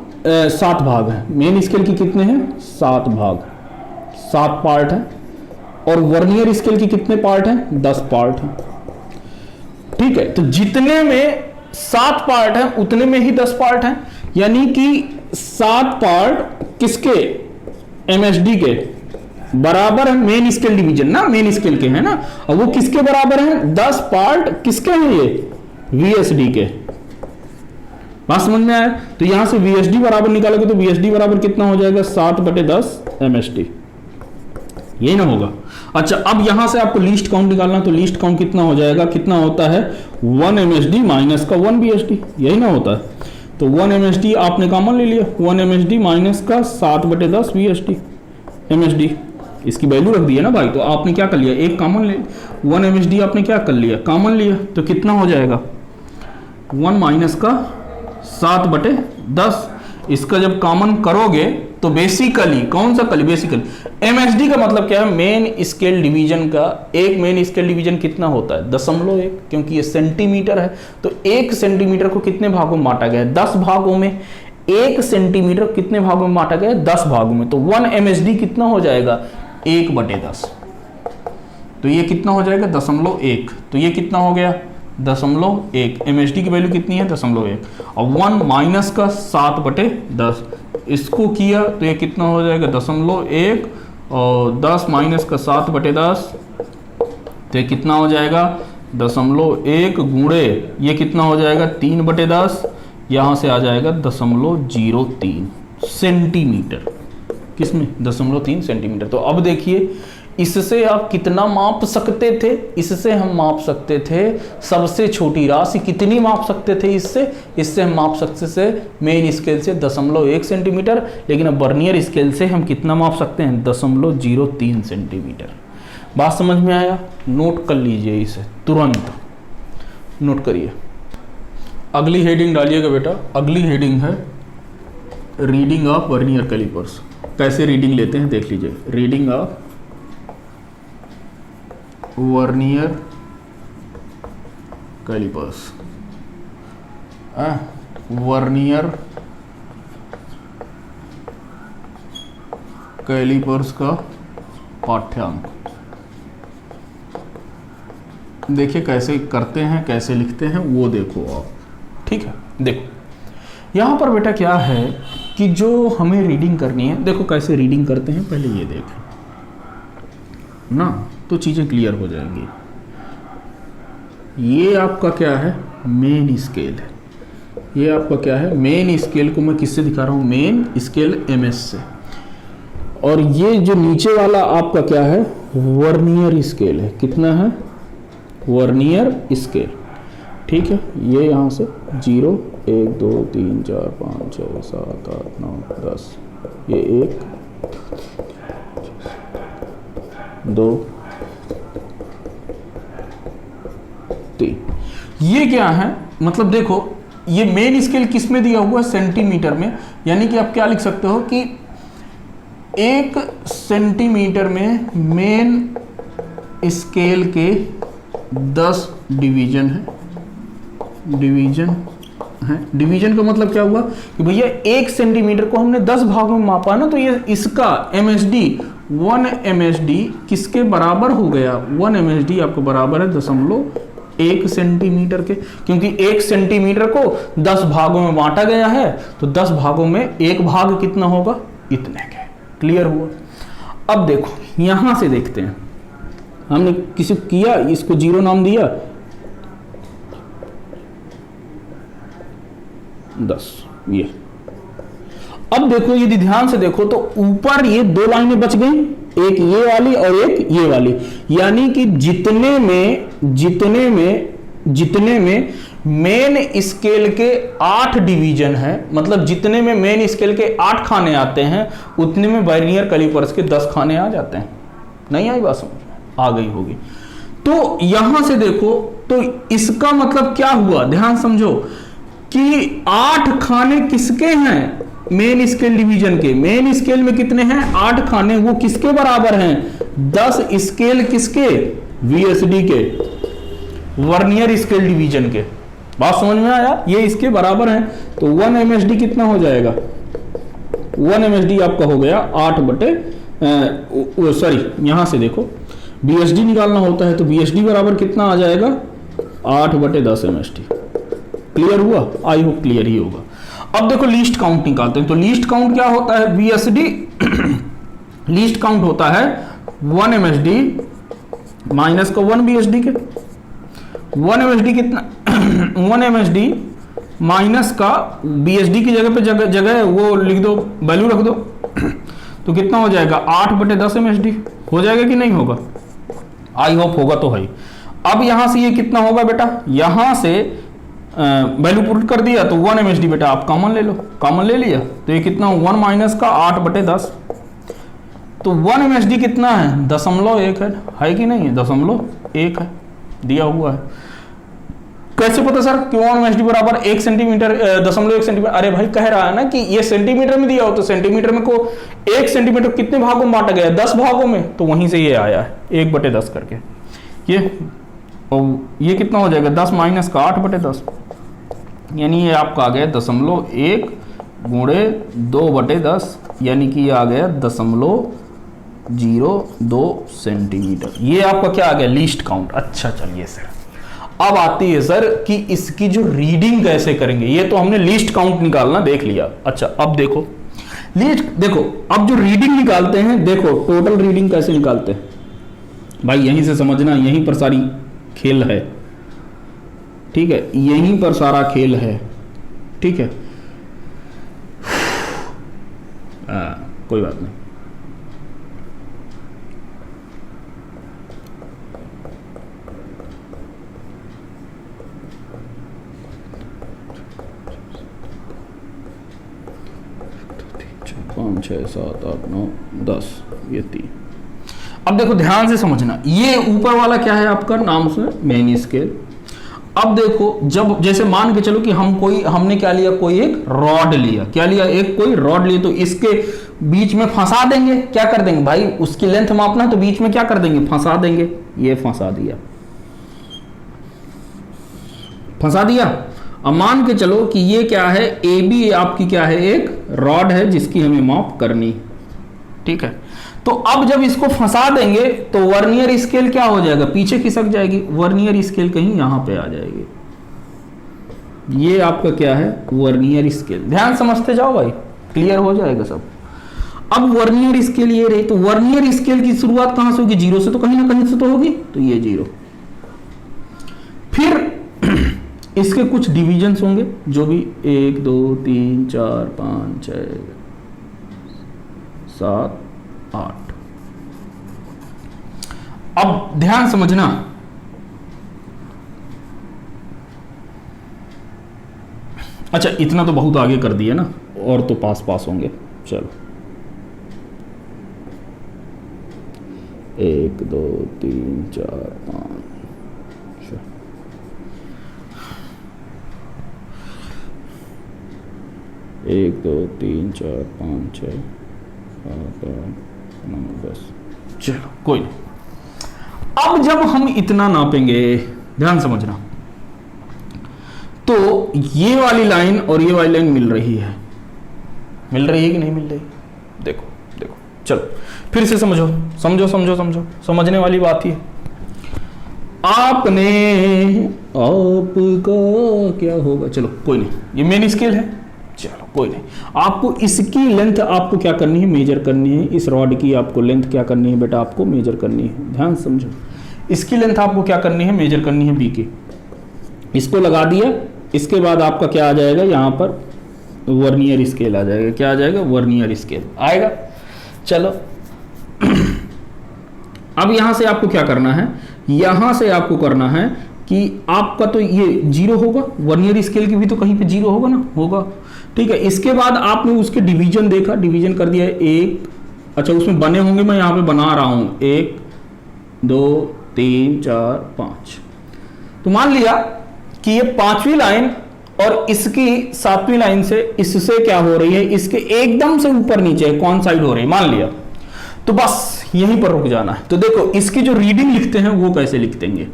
7 भाग हैं। मेन स्केल के कितने हैं, 7 भाग, 7 पार्ट हैं। और वर्नियर स्केल के कितने पार्ट हैं, 10 पार्ट हैं, ठीक है। तो जितने में 7 पार्ट हैं उतने में ही 10 पार्ट हैं, यानी कि 7 पार्ट किसके, एमएसडी के बराबर है मेन स्केल डिवीजन ना, मेन स्केल के हैं ना, और वो किसके बराबर हैं, 10 पार्ट किसके हैं, ये वीएसडी के। बात समझ में आया? तो यहां से वीएसडी बराबर निकालोगे तो वीएसडी बराबर कितना हो जाएगा, 7/10 एमएसडी, यही ना होगा। अच्छा अब यहां से आपको लीस्ट काउंट निकालना, तो लीस्ट काउंट कितना हो जाएगा, कितना होता है, 1 एमएसडी माइनस का 1 वीएसडी, यही ना होता है। तो 1 एमएसडी आपने कॉमन ले लिया, 1 एमएसडी माइनस का 7/10 वीएसडी एमएसडी, इसकी वैल्यू रख दी है ना भाई। तो आपने क्या कर लिया, एक कॉमन ले, 1 एमएसडी आपने क्या कर लिया, कॉमन लिया, तो कितना हो जाएगा, 1 माइनस का 7/10। इसका जब कॉमन करोगे तो बेसिकली कौन सा कल, बेसिकली एमएसडी का मतलब क्या है, मेन स्केल डिवीजन का। एक मेन स्केल डिवीजन कितना होता है, 0.1, क्योंकि ये सेंटीमीटर है। तो 1 सेंटीमीटर को कितने भागों में बांटा गया है, 10 भागों में। 1 सेंटीमीटर कितने भागों में बांटा गया है, 10 भागों में। तो 1 एमएसडी कितना हो जाएगा, 1/10। तो ये कितना हो जाएगा, 0.1। तो ये कितना हो गया, 0.1। एमएसडी की वैल्यू कितनी है, 0.1। और 1 माइनस का 7/10 इसको किया तो ये कितना हो जाएगा, 0.1। और 10 माइनस का 7/10 तो ये कितना हो जाएगा, 0.1 गुणे ये कितना हो जाएगा, 3/10। यहाँ से आ जाएगा 0.03 सेंटीमीटर, किसमें, 0.3 सेंटीमीटर। तो अब देखिए इससे आप कितना माप सकते थे? इससे हम माप सकते थे सबसे छोटी राशि। कितनी माप सकते थे इससे हम माप सकते थे मेन स्केल से 0.1 सेंटीमीटर, लेकिन अब वर्नियर स्केल से हम कितना माप सकते हैं? 0.03 सेंटीमीटर। बात समझ में आया? नोट कर लीजिए इसे, तुरंत नोट करिए। अगली हेडिंग डालिएगा बेटा। अगली हेडिंग है रीडिंग ऑफ वर्नियर कैलिपर्स। कैसे रीडिंग लेते हैं देख लीजिए। Reading of vernier callipers, vernier callipers का पाठ्यांक। देखिए कैसे करते हैं, कैसे लिखते हैं वो देखो आप, ठीक है। देखो यहाँ पर बेटा क्या है कि जो हमें रीडिंग करनी है, देखो कैसे रीडिंग करते हैं पहले ये देखें ना, तो चीज़ें क्लियर हो जाएंगी। ये आपका क्या है? मेन स्केल है। ये आपका क्या है? मेन स्केल को मैं किससे दिखा रहा हूँ? मेन स्केल MS से। और ये जो नीचे वाला आपका क्या है? वर्नियर स्केल है। कितना है? वर्नियर स्केल, ठीक है। ये यहाँ से 0 1 2 3 4 5 6 7 8 9 10, ये 1 2 3, ये क्या है? मतलब देखो ये मेन स्केल किस में दिया हुआ है? सेंटीमीटर में। यानी कि आप क्या लिख सकते हो कि 1 सेंटीमीटर में मेन स्केल के 10 डिवीजन है। डिवीजन का मतलब क्या हुआ कि भैया 1 सेंटीमीटर को हमने 10 भागों में मापा ना, तो ये इसका MSD 1 MSD किसके बराबर हो गया? 1 MSD आपको बराबर है 0.1 सेंटीमीटर के, क्योंकि 1 सेंटीमीटर को 10 भागों में बांटा गया है, तो 10 भागों में 1 भाग कितना होगा? इतने के। क्लियर हुआ? अब देखो यहां से देखते हैं, हमने किसी किया, इसको 0 नाम दिया, 10 ये। अब देखो यदि ध्यान से देखो तो ऊपर ये 2 लाइनें बच गई, एक ये वाली और एक ये वाली। यानी कि जितने में मेन स्केल के 8 डिवीजन है, मतलब जितने में मेन स्केल के 8 खाने आते हैं, उतने में वर्नियर कैलिपर्स के 10 खाने आ जाते हैं। नहीं आई बात समझ में? आ गई होगी। तो यहां से देखो तो इसका मतलब क्या हुआ? ध्यान समझो कि 8 खाने किसके हैं? मेन स्केल डिवीजन के। मेन स्केल में कितने हैं? 8 खाने। वो किसके बराबर हैं? 10 स्केल किसके? VSD के, वर्नियर स्केल डिवीजन के। बात समझ में आया? ये इसके बराबर हैं। तो 1 MSD कितना हो जाएगा? 1 MSD आपका हो गया 8 बटे सॉरी यहां से देखो BSD निकालना होता है, तो BSD बराबर कितना आ जाएगा? 8 बटे 10 MSD। क्लियर हुआ? आई होप क्लियर ही होगा। अब देखो लीस्ट काउंट निकालते हैं। तो लीस्ट काउंट क्या होता है? BSD लीस्ट काउंट होता है 1 MSD माइनस का 1 BSD के। 1 MSD कितना? 1 MSD माइनस का BSD की जगह पे जगह वो लिख दो, वैल्यू रख दो, तो कितना हो जाएगा? 8 बटे 10 MSD हो जाएगा कि नहीं होगा? आई होप होगा। तो है। अब यहां से ये कितना होगा बेटा? यहां से वैल्यू पुट कर दिया तो 1 MSD बेटा आप कॉमन ले लो। कॉमन ले लिया तो ये कितना? 1 माइनस का 8 बटे 10। तो 1 MSD कितना है? 0.1 है कि नहीं है? 0.1 है, दिया हुआ है। कैसे पता सर कि 1 MSD बराबर 1 सेंटीमीटर 0.1 सेंटीमीटर? अरे भाई कह रहा है ना कि ये सेंटीमीटर में दिया हो, तो सेंटीमीटर में को 1 सेंटीमीटर कितने भागों में बांटा गया? 10 भागों में। तो वहीं से ये आया है 1 बटे 10 करके। ये कितना हो जाएगा? 10 माइनस का 8 बटे 10, यानी ये आपका आ गया 0.1 गुणे 2 बटे 10, यानी कि ये आ गया 0.02 सेंटीमीटर। ये आपका क्या आ गया? Least count. अच्छा चलिए सर, अब आती है सर कि इसकी जो रीडिंग कैसे करेंगे। ये तो हमने लीस्ट काउंट निकालना देख लिया। अच्छा अब देखो लीस्ट, देखो अब जो रीडिंग निकालते हैं, देखो टोटल रीडिंग कैसे निकालते हैं भाई, यहीं से समझना, यहीं पर सारी खेल है। ठीक है, यहीं पर सारा खेल है। ठीक है, कोई बात नहीं। 5 6 7 8 9 10, ये 3। अब देखो ध्यान से समझना, ये ऊपर वाला क्या है आपका नाम उसमें मेन स्केल। अब देखो जब जैसे मान के चलो कि हमने क्या लिया, कोई एक रॉड लिया, क्या लिया, एक कोई रॉड लिया, तो इसके बीच में फंसा देंगे। क्या कर देंगे भाई, उसकी लेंथ मापना है तो बीच में क्या कर देंगे, फंसा देंगे। ये फंसा दिया, फंसा दिया। अब मान के चलो कि ये क्या है, ए बी आपकी क्या है, एक रॉड है जिसकी हमें माप करनी, ठीक है। तो अब जब इसको फंसा देंगे तो वर्नियर स्केल क्या हो जाएगा, पीछे खिसक जाएगी, वर्नियर स्केल कहीं यहां पे आ जाएगी। ये आपका क्या है, वर्नियर स्केल। ध्यान समझते जाओ भाई, क्लियर हो जाएगा सब। अब वर्नियर स्केल ये रही, तो वर्नियर स्केल की शुरुआत कहां से होगी, 0 से, तो कहीं ना कहीं से तो होगी, तो ये 0। फिर इसके कुछ डिविजन्स होंगे, जो भी 1 2 3 4 5 6 7 8। अब ध्यान समझना, अच्छा इतना तो बहुत आगे कर दिया ना, और तो पास पास होंगे। चलो 1 2 3 4 5 1 2 3 4 5 6 7 8 9 10। चलो कोई नहीं। अब जब हम इतना नापेंगे, ध्यान समझना, तो ये वाली लाइन और ये वाली लाइन मिल रही है, मिल रही है कि नहीं मिल रही, देखो देखो। चलो फिर से समझो समझो समझो समझो, समझने वाली बात ही है। आपने आपका क्या होगा, चलो कोई नहीं, ये मेन स्केल है, चलो कोई नहीं। आपको इसकी लेंथ आपको क्या करनी है, मेजर करनी है। इस रॉड की आपको लेंथ क्या करनी है बेटा, आपको मेजर करनी है। ध्यान समझो, इसकी लेंथ आपको क्या करनी है, मेजर करनी है, बी की। इसको लगा दिया, इसके बाद आपका क्या आ जाएगा, यहाँ पर वर्नियर स्केल आ जाएगा। क्या आ जाएगा, वर्नियर स्केल आएगा। चलो अब यहां से आपको क्या करना है, यहां से आपको करना है कि आपका तो ये 0 होगा, वर्नियर स्केल की भी तो कहीं पे 0 होगा ना, होगा, ठीक है। इसके बाद आपने उसके डिवीजन देखा, डिवीजन कर दिया 1, अच्छा उसमें बने होंगे, मैं यहां पे बना रहा हूं 1 2 3 4 5। तो मान लिया कि ये 5वीं लाइन और इसकी 7वीं लाइन से इससे क्या हो रही है, इसके एकदम से ऊपर नीचे कौन साइड हो रही है, मान लिया। तो बस यहीं पर रुक जाना है। तो देखो इसकी जो रीडिंग लिखते हैं वो कैसे लिखते हैं,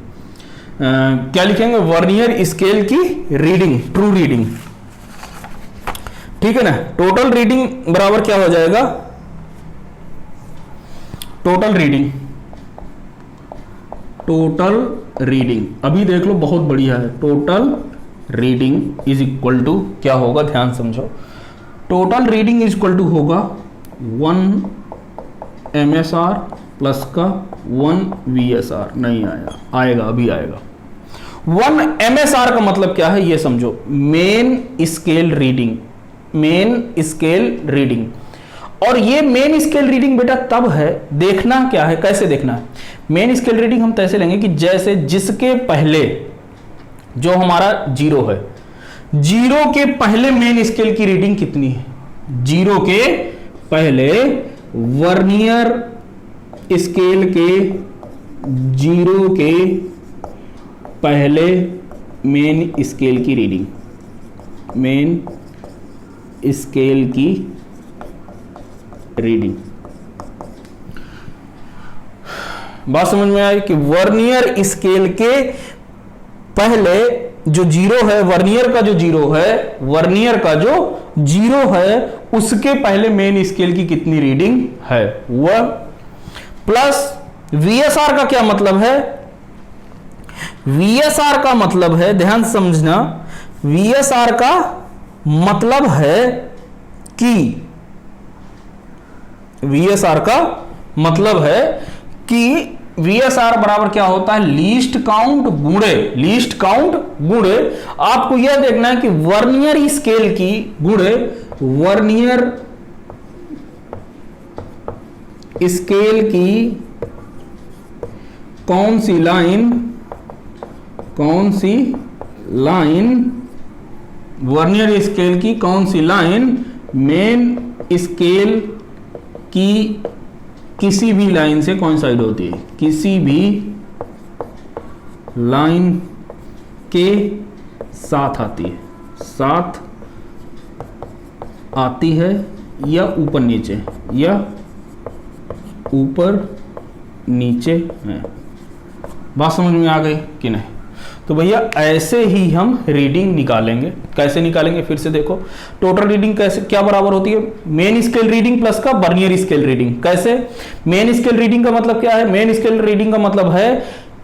क्या लिखेंगे, वर्नियर स्केल की रीडिंग, ट्रू रीडिंग, ठीक है ना। टोटल रीडिंग बराबर क्या हो जाएगा, टोटल रीडिंग, टोटल रीडिंग, अभी देख लो बहुत बढ़िया है। Total reading is equal to क्या होगा, ध्यान समझो, total reading is equal to होगा 1 MSR प्लस का 1 VSR। नहीं आया, आएगा, अभी आएगा। 1 MSR का मतलब क्या है ये समझो, main scale reading, main scale reading. और ये मेन स्केल रीडिंग बेटा तब है, देखना क्या है, कैसे देखना है। मेन स्केल रीडिंग हम तैसे लेंगे कि जैसे जिसके पहले जो हमारा 0 है, 0 के पहले मेन स्केल की रीडिंग कितनी है, 0 के पहले वर्नियर स्केल के 0 के पहले मेन स्केल की रीडिंग, मेन स्केल की रीडिंग। बात समझ में आई कि वर्नियर स्केल के पहले जो 0 है, वर्नियर का जो 0 है, वर्नियर का जो 0 है उसके पहले मेन स्केल की कितनी रीडिंग है वह, प्लस VSR का क्या मतलब है, VSR का मतलब है, ध्यान समझना, VSR का मतलब है कि VSR का मतलब है कि VSR बराबर क्या होता है, लीस्ट काउंट गुणे, लीस्ट काउंट गुणे, आपको यह देखना है कि वर्नियर स्केल की गुणे वर्नियर स्केल की कौन सी लाइन, कौन सी लाइन, वर्नियर स्केल की कौन सी लाइन मेन स्केल कि किसी भी लाइन से कोइंसाइड होती है, किसी भी लाइन के साथ आती है, साथ आती है या ऊपर नीचे, या ऊपर नीचे है। बात समझ में आ गई कि नहीं? तो भैया ऐसे ही हम रीडिंग निकालेंगे। कैसे निकालेंगे फिर से देखो, टोटल रीडिंग कैसे क्या बराबर होती है, मेन स्केल रीडिंग प्लस का वर्नियर स्केल रीडिंग। कैसे? मेन स्केल रीडिंग का मतलब क्या है? मेन स्केल रीडिंग का मतलब है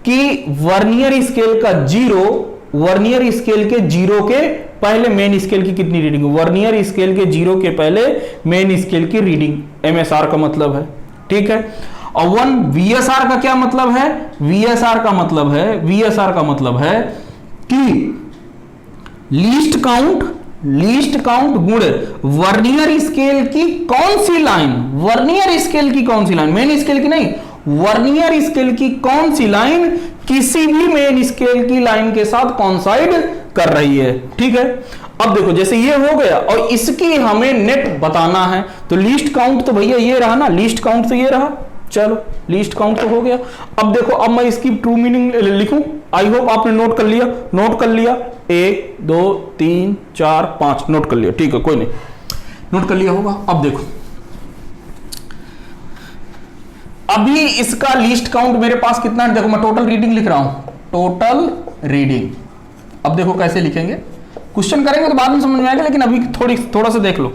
कि वर्नियर स्केल का जीरो, वर्नियर स्केल के जीरो के पहले मेन स्केल की कितनी रीडिंग, वर्नियर स्केल के जीरो के पहले मेन स्केल की रीडिंग, एमएसआर का मतलब है। ठीक है। और वन वीएसआर का क्या मतलब है? वीएसआर का मतलब है, वीएसआर का मतलब है कि लीस्ट काउंट गुणे वर्नियर स्केल की कौन सी लाइन, वर्नियर स्केल की कौन सी लाइन, मेन स्केल की नहीं, वर्नियर स्केल की कौन सी लाइन किसी भी मेन स्केल की लाइन के साथ कॉन्साइड कर रही है। ठीक है। अब देखो जैसे ये हो गया और इसकी हमें नेट बताना है, तो लीस्ट काउंट तो भैया ये रहा ना, लीस्ट काउंट तो ये रहा। चलो लीस्ट काउंट तो हो गया। अब देखो, अब मैं इसकी ट्रू मीनिंग लिखूं। आई होप आपने नोट कर लिया, नोट कर लिया। 1 2 3 4 5 नोट कर लिया। ठीक है, कोई नहीं, नोट कर लिया होगा। अब देखो, अभी इसका लीस्ट काउंट मेरे पास कितना है? देखो मैं टोटल रीडिंग लिख रहा हूं, टोटल रीडिंग। अब देखो कैसे लिखेंगे, क्वेश्चन करेंगे तो बाद में समझ में आएगा, लेकिन अभी थोड़ा सा देख लो।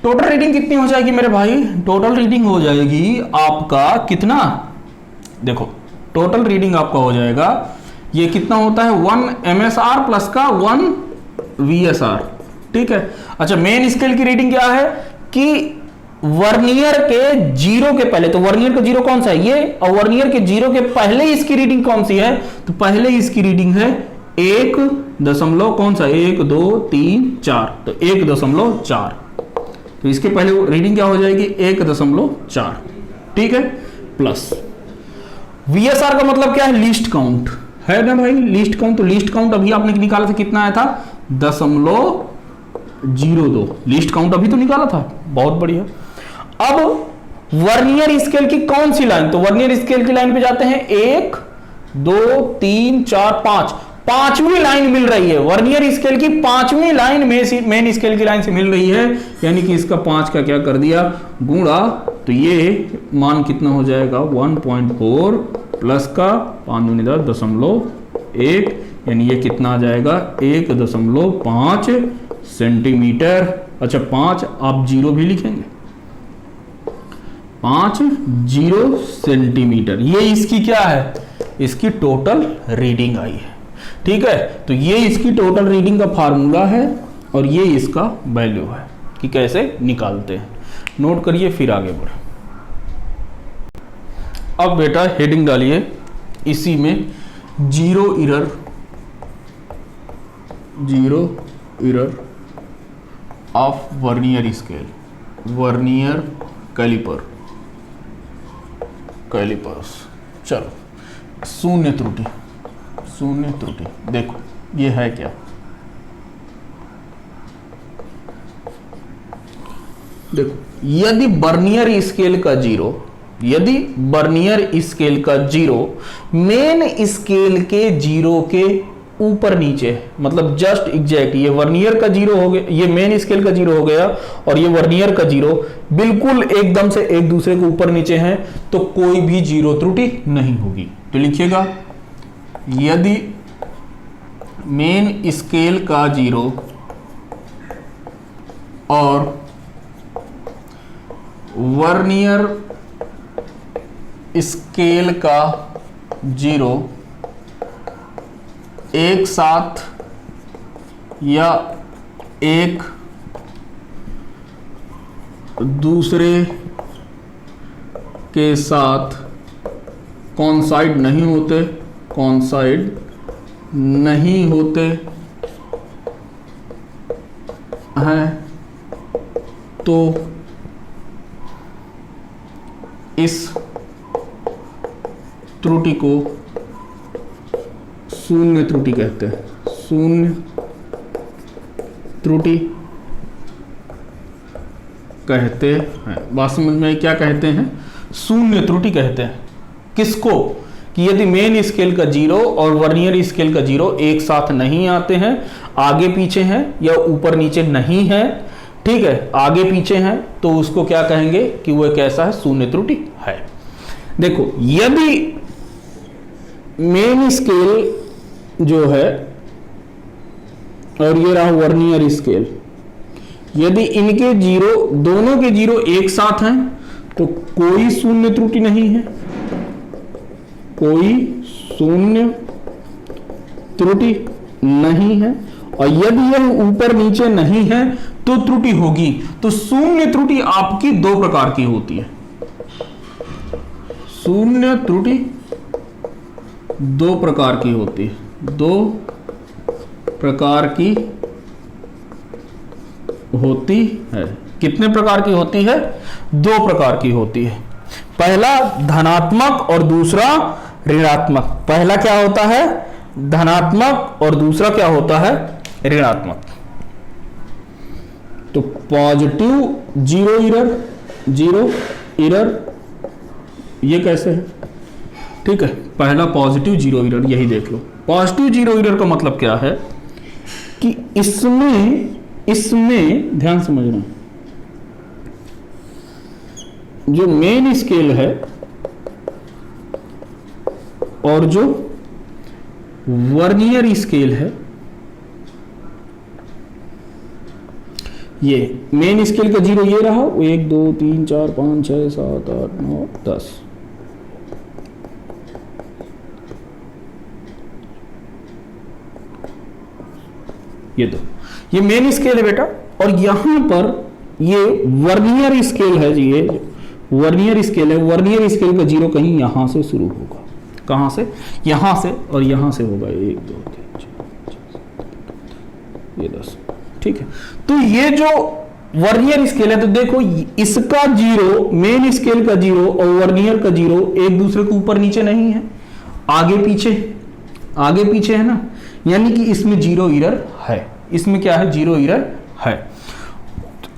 टोटल रीडिंग कितनी हो जाएगी मेरे भाई? टोटल रीडिंग हो जाएगी आपका कितना? देखो टोटल रीडिंग आपका हो जाएगा, ये कितना होता है? 1 एमएसआर प्लस का 1 वीएसआर। ठीक है। अच्छा, मेन स्केल की रीडिंग क्या है कि वर्नियर के जीरो के पहले, तो वर्नियर का जीरो कौन सा है? ये। और वर्नियर के जीरो के पहले इसकी रीडिंग कौन सी है? तो पहले इसकी रीडिंग है 1 दशमलव कौन सा? 1 2 3 4, तो 1.4। तो इसके पहले रीडिंग क्या हो जाएगी? 1.4। ठीक है। प्लस वीएसआर का मतलब क्या है? लीस्ट काउंट है ना भाई, लीस्ट काउंट। तो लीस्ट काउंट अभी आपने निकाला था, कितना आया था? 0.02। लीस्ट काउंट अभी तो निकाला था, बहुत बढ़िया। अब वर्नियर स्केल की कौन सी लाइन? तो वर्नियर स्केल की लाइन पे जाते हैं, 1 2 3 4 5, पांचवी लाइन मिल रही है। वर्नियर स्केल की पांचवी लाइन मेन स्केल की लाइन से मिल रही है, यानी कि इसका 5 का क्या कर दिया? गुणा। तो ये मान कितना हो जाएगा? 1.4 प्लस का 5.1, यानी ये कितना आ जाएगा? 1.5 सेंटीमीटर। अच्छा 5 आप 0 भी लिखेंगे, 50 सेंटीमीटर। ये इसकी क्या है? इसकी टोटल रीडिंग आई है। ठीक है। तो ये इसकी टोटल रीडिंग का फार्मूला है और ये इसका वैल्यू है कि कैसे निकालते हैं। नोट करिए, फिर आगे बढ़े। अब बेटा हेडिंग डालिए इसी में, zero error of vernier scale, vernier callipers. चलो, शून्य त्रुटि। देखो ये है क्या? देखो, यदि वर्नियर स्केल का जीरो मेन स्केल के जीरो के ऊपर नीचे है, मतलब जस्ट एग्जैक्ट, ये वर्नियर का जीरो हो गया, ये मेन स्केल का जीरो हो गया, और ये वर्नियर का जीरो बिल्कुल एकदम से एक दूसरे के ऊपर नीचे हैं, तो कोई भी जीरो त्रुटि नहीं होगी। तो लिखिएगा, यदि मेन स्केल का जीरो और वर्नियर स्केल का जीरो एक साथ या एक दूसरे के साथ कॉन्साइड नहीं होते हैं, तो इस त्रुटि को शून्य त्रुटि कहते हैं। शून्य त्रुटि कहते हैं। बात समझ में? क्या कहते हैं? शून्य त्रुटि कहते हैं। किसको? कि यदि मेन स्केल का 0 और वर्नियर स्केल का 0 एक साथ नहीं आते हैं, आगे पीछे हैं या ऊपर नीचे नहीं है, ठीक है, आगे पीछे हैं, तो उसको क्या कहेंगे कि वो कैसा है? शून्य त्रुटि है। देखो, यदि मेन स्केल जो है और ये रहा वर्नियर स्केल, यदि इनके 0, दोनों के 0 एक साथ हैं तो कोई शून्य त्रुटि नहीं है, कोई शून्य त्रुटि नहीं है। और यदि यह ऊपर नीचे नहीं है तो त्रुटि होगी। तो शून्य त्रुटि आपकी दो प्रकार की होती है। शून्य त्रुटि दो प्रकार की होती है, दो प्रकार की होती है। कितने प्रकार की होती है? दो प्रकार की होती है। पहला धनात्मक और दूसरा ऋणात्मक। पहला क्या होता है? धनात्मक और दूसरा क्या होता है? ऋणात्मक। तो पॉजिटिव जीरो एरर ये कैसे है? ठीक है, पहला पॉजिटिव जीरो एरर, यही देख लो। पॉजिटिव जीरो एरर का मतलब क्या है कि इसमें ध्यान समझना, जो मेन स्केल है और जो वर्नियर स्केल है, ये मेन स्केल का 0 ये रहा, 1 2 3 4 5 6 7 8 9 10, ये दो, ये मेन स्केल है बेटा। और यहां पर ये वर्नियर स्केल है जी, ये वर्नियर स्केल है। वर्नियर स्केल का 0 कहीं यहां से शुरू होगा। कहां से? यहां से, और यहां से होगा 1 2 3 4 5 ये 10, ठीक है। तो ये जो वर्नियर स्केल है, तो देखो इसका 0, मेन स्केल का 0 और वर्नियर का 0 एक दूसरे के ऊपर नीचे नहीं है, आगे पीछे है ना, यानी कि इसमें 0 एरर है। इसमें क्या है? 0 एरर है।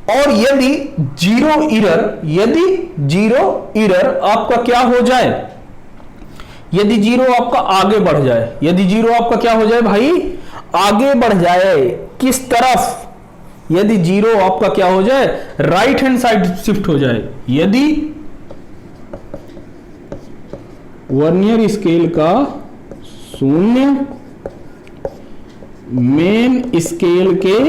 और यदि 0 एरर आपका क्या हो जाए, यदि 0 आपका आगे बढ़ जाए, यदि 0 आपका क्या हो जाए भाई? आगे बढ़ जाए। किस तरफ? यदि 0 आपका क्या हो जाए? राइट हैंड साइड शिफ्ट हो जाए। यदि वर्नियर स्केल का 0 मेन स्केल के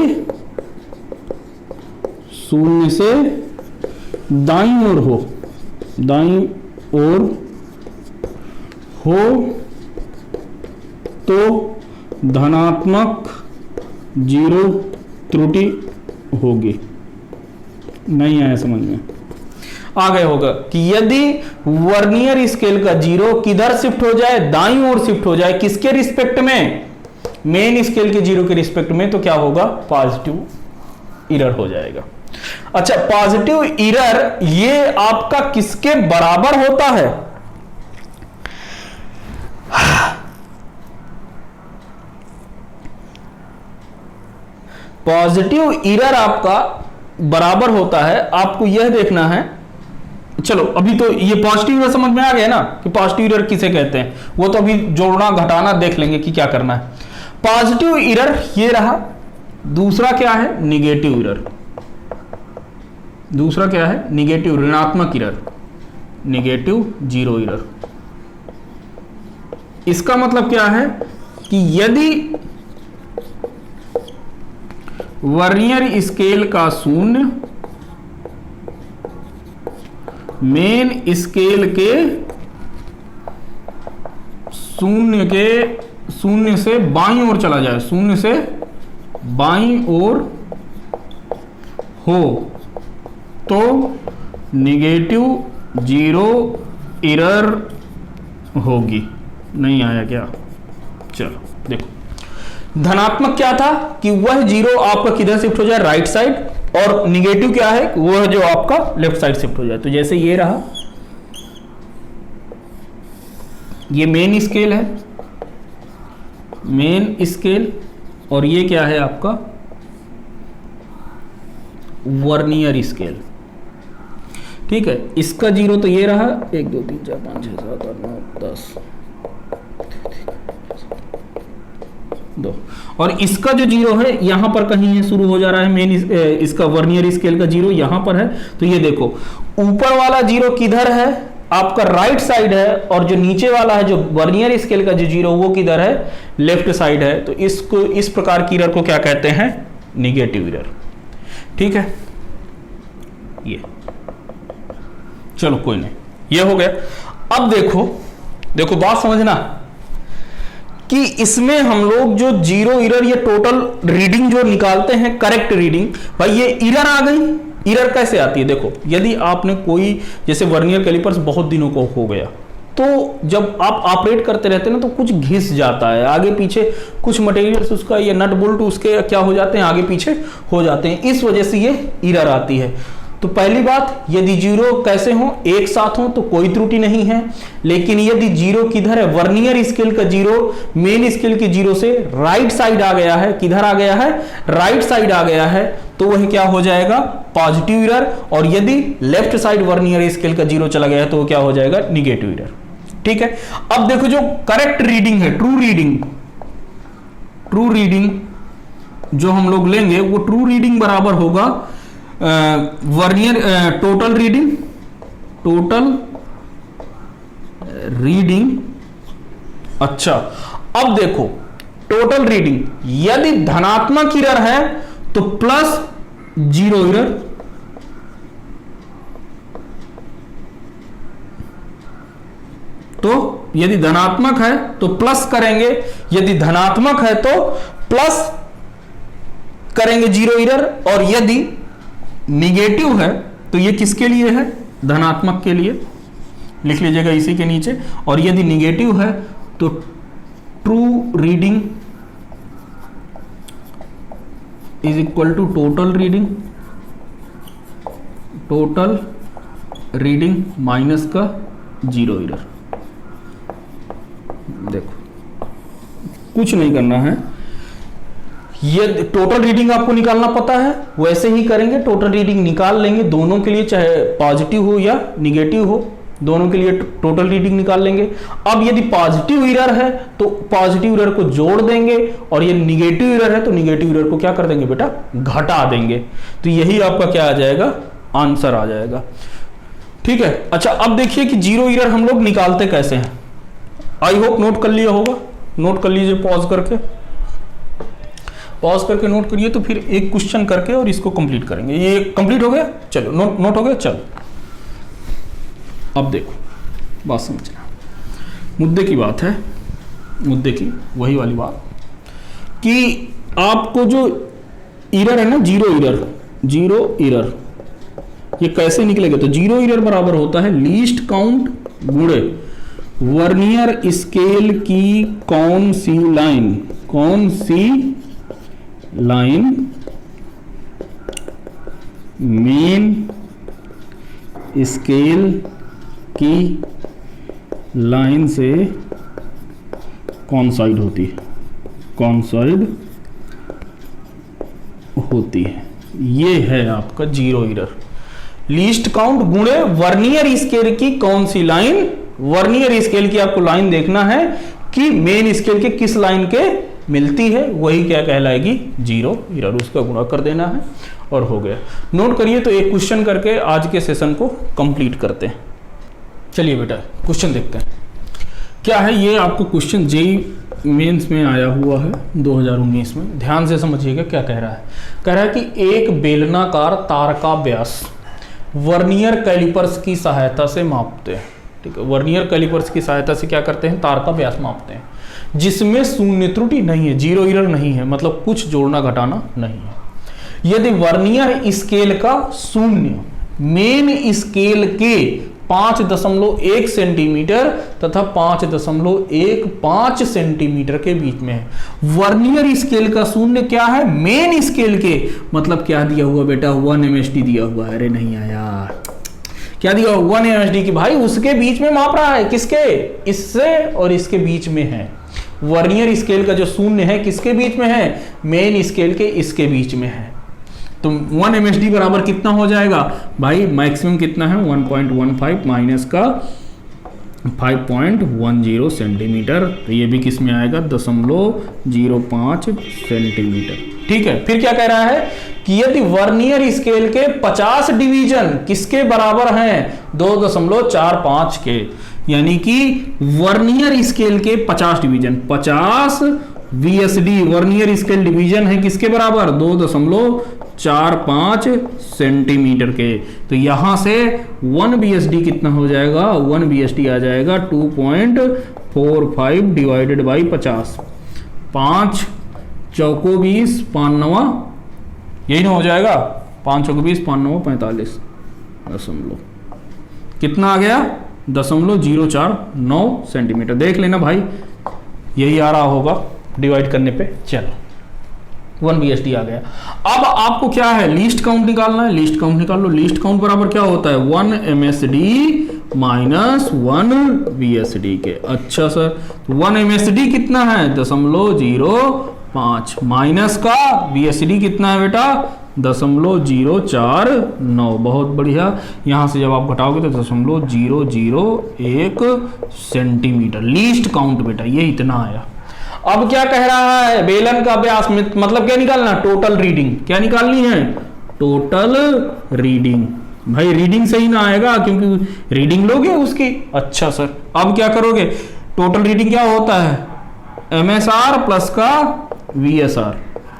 0 से दाईं ओर हो तो धनात्मक 0 त्रुटि होगी। नहीं आया समझ में? आ गए होगा कि यदि वर्नियर स्केल का 0 किधर शिफ्ट हो जाए? दाईं ओर शिफ्ट हो जाए। किसके रिस्पेक्ट में? मेन स्केल के 0 के रिस्पेक्ट में, तो क्या होगा? पॉजिटिव एरर हो जाएगा। अच्छा, पॉजिटिव एरर ये आपका किसके बराबर होता है? पॉजिटिव एरर आपका बराबर होता है, आपको यह देखना है। चलो अभी तो ये पॉजिटिव एरर समझ में आ गया ना कि पॉजिटिव एरर किसे कहते हैं, वो तो अभी जोड़ना घटाना देख लेंगे कि क्या करना है। पॉजिटिव एरर ये रहा। दूसरा क्या है? Negative error. दूसरा क्या है? निगेटिव ऋणात्मक एरर, निगेटिव जीरो एरर। इसका मतलब क्या है कि यदि वर्नियर स्केल का 0 मेन स्केल के 0 से बाईं ओर चला जाए, 0 से बाईं ओर हो तो निगेटिव 0 एरर होगी। नहीं आया क्या? चलो देखो, धनात्मक क्या था कि वह 0 आपका किधर शिफ्ट हो जाए? Right side. और निगेटिव क्या है? वह जो आपका लेफ्ट साइड शिफ्ट हो जाए। तो जैसे ये रहा, ये मेन स्केल है, मेन स्केल, और ये क्या है आपका? Vernier scale. ठीक है, इसका जीरो तो ये रहा 1 2 3 4 5 6 7 8 9 10 2, और इसका जो जीरो है यहां पर कहीं है, शुरू हो जा रहा है मेन इसका वर्नियर स्केल का जीरो यहां पर है। तो ये देखो ऊपर वाला जीरो किधर है, आपका राइट साइड है, और जो नीचे वाला है जो वर्नियर स्केल का जो जीरो वो किधर है, लेफ्ट साइड है। तो इसको इस प्रकार की एरर को क्या कहते हैं, निगेटिव एरर। ठीक है, ये चलो कोई नहीं, ये हो गया। अब देखो बात समझना कि इसमें हम लोग जो जीरो एरर या टोटल रीडिंग जो निकालते हैं, करेक्ट रीडिंग, भाई ये एरर आ गई। एरर कैसे आती है, देखो यदि आपने कोई जैसे वर्नियर कैलिपर्स बहुत दिनों को हो गया, तो जब आप ऑपरेट करते रहते हैं ना तो कुछ घिस जाता है, आगे पीछे कुछ मटेरियल्स उसका ये नट बोल्ट उसके क्या हो जाते हैं, आगे पीछे हो जाते हैं, इस वजह से ये एरर आती है। तो पहली बात, यदि जीरो कैसे हो, एक साथ हो तो कोई त्रुटि नहीं है, लेकिन यदि जीरो किधर है, वर्नियर स्केल का जीरो मेन स्केल के जीरो से राइट साइड आ गया है, किधर आ गया है, राइट साइड आ गया है, तो वह क्या हो जाएगा, पॉजिटिव एरर। और यदि लेफ्ट साइड वर्नियर स्केल का जीरो चला गया है तो वो क्या हो जाएगा, निगेटिव एरर। ठीक है, अब देखो जो करेक्ट रीडिंग है, ट्रू रीडिंग जो हम लोग लेंगे वो ट्रू रीडिंग बराबर होगा वर्नियर टोटल रीडिंग। अच्छा, अब देखो टोटल रीडिंग यदि धनात्मक एरर है तो प्लस जीरो एरर, तो यदि धनात्मक है तो प्लस करेंगे, यदि धनात्मक है तो प्लस करेंगे जीरो एरर, और यदि निगेटिव है तो ये किसके लिए है, धनात्मक के लिए, लिख लीजिएगा इसी के नीचे। और यदि निगेटिव है तो true reading is equal to total reading minus का जीरो एरर। देखो कुछ नहीं करना है, ये टोटल रीडिंग आपको निकालना पता है, वैसे ही करेंगे, टोटल रीडिंग निकाल लेंगे दोनों के लिए, चाहे पॉजिटिव हो या निगेटिव हो, दोनों के लिए टोटल रीडिंग निकाल लेंगे। अब यदि पॉजिटिव एरर है तो पॉजिटिव एरर को जोड़ देंगे, और ये निगेटिव एरर है तो निगेटिव एरर को क्या कर देंगे बेटा, घटा देंगे। तो यही आपका क्या आ जाएगा, आंसर आ जाएगा। ठीक है, अच्छा अब देखिए कि जीरो एरर हम लोग निकालते कैसे हैं। आई होप नोट कर लिया होगा, नोट कर लीजिए पॉज करके नोट करिए, तो फिर एक क्वेश्चन करके और इसको कंप्लीट करेंगे। ये कंप्लीट हो गया, चलो नोट हो गया, चलो अब देखो बात समझना, मुद्दे की बात है, मुद्दे की वही वाली बात कि आपको जो एरर है ना, जीरो एरर ये कैसे निकलेगा, तो जीरो एरर बराबर होता है लीस्ट काउंट गुणे वर्नियर स्केल की कौन सी लाइन मेन स्केल की लाइन से कॉन्साइड होती है। ये है आपका जीरो एरर, लीस्ट काउंट गुणे वर्नियर स्केल की कौन सी लाइन, वर्नियर स्केल की आपको लाइन देखना है कि मेन स्केल के किस लाइन के मिलती है, वही क्या कहलाएगी, जीरो एरर, उसका गुणा कर देना है और हो गया। नोट करिए, तो एक क्वेश्चन करके आज के सेशन को कंप्लीट करते हैं। चलिए बेटा क्वेश्चन देखते हैं क्या है। ये आपको क्वेश्चन जेईई मेंस में आया हुआ है 2019 में, ध्यान से समझिएगा क्या कह रहा है। कह रहा है कि एक बेलनाकार तार का व्यास वर्नियर कैलिपर्स की सहायता से मापते हैं। ठीक है, वर्नियर कैलिपर्स की सहायता से क्या करते हैं, तार का व्यास मापते हैं, जिसमें शून्य त्रुटि नहीं है, जीरो एरर नहीं है, मतलब कुछ जोड़ना घटाना नहीं है। यदि वर्नियर स्केल का शून्य मेन स्केल के 5.1 सेंटीमीटर तथा 5.15 सेंटीमीटर के बीच में है। वर्नियर स्केल का शून्य क्या है, मेन स्केल के, मतलब क्या दिया हुआ बेटा, 1 MSD दिया हुआ है। अरे नहीं आया, क्या दिया, 1 MSD की, भाई उसके बीच में माप रहा है, किसके, इससे और इसके बीच में है। वर्नियर स्केल का जो शून्य है किसके बीच में है, मेन स्केल के इसके बीच में है। तो 1 MSD बराबर कितना हो जाएगा भाई, मैक्सिमम कितना है 1.15 माइनस का 5.10 सेंटीमीटर, तो ये भी किस में आएगा 0.05 सेंटीमीटर। ठीक है, फिर क्या कह रहा है कि यदि वर्नियर स्केल के 50 डिवीजन किसके बराबर हैं 2.45 के, यानी कि वर्नियर स्केल के 50 division, 50 VSD vernier scale division है किसके बराबर 2.45 सेंटीमीटर के, तो यहां से 1 VSD कितना हो जाएगा, 1 VSD आ जाएगा 2.45 डिवाइडेड बाई 50, 5 चौको 20, 5 नवा, यही ना हो जाएगा, 5 चौको 20, 5 नवा 45 दशमलव, कितना आ गया 0.049 सेंटीमीटर। देख लेना भाई, यही आ रहा होगा डिवाइड करने पे। चलो 1 VSD आ गया। अब आपको क्या है, लीस्ट काउंट निकालना है, लीस्ट काउंट निकाल लो। लीस्ट काउंट बराबर क्या होता है 1 MSD माइनस 1 VSD के। अच्छा सर, 1 MSD कितना है 0.05 माइनस का VSD कितना है बेटा 0.049, बहुत बढ़िया। यहां से जब आप घटाओगे तो 0.001 सेंटीमीटर लीस्ट काउंट बेटा, ये इतना आया। अब क्या कह रहा है, बेलन का व्यास में मतलब क्या निकालना, टोटल रीडिंग, क्या निकालनी है टोटल रीडिंग। भाई रीडिंग सही ना आएगा क्योंकि रीडिंग लोगे उसकी। अच्छा सर, अब क्या करोगे, टोटल रीडिंग क्या होता है MSR प्लस का VSR,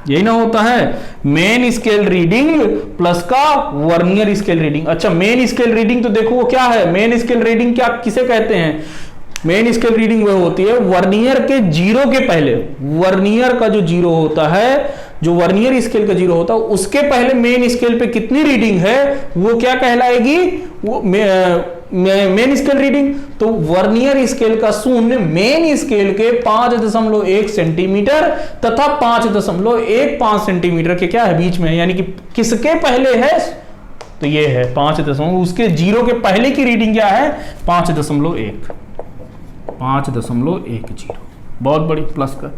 यही ना होता है, मेन स्केल रीडिंग प्लस का वर्नियर स्केल रीडिंग। अच्छा मेन स्केल रीडिंग तो देखो वो क्या है, मेन स्केल रीडिंग क्या किसे कहते हैं, मेन स्केल रीडिंग वह होती है वर्नियर के जीरो के पहले, वर्नियर का जो जीरो होता है, जो वर्नियर स्केल का जीरो होता है उसके पहले मेन स्केल पे कितनी रीडिंग है वो क्या कहलाएगी, वो मेन स्केल रीडिंग। तो वर्नियर स्केल का शून्य मेन स्केल के 5.1 सेंटीमीटर तथा 5.15 सेंटीमीटर के क्या है बीच में, यानी कि किसके पहले है, तो ये है 5. उसके जीरो के पहले की रीडिंग क्या है 5.10, बहुत बड़ी प्लस का।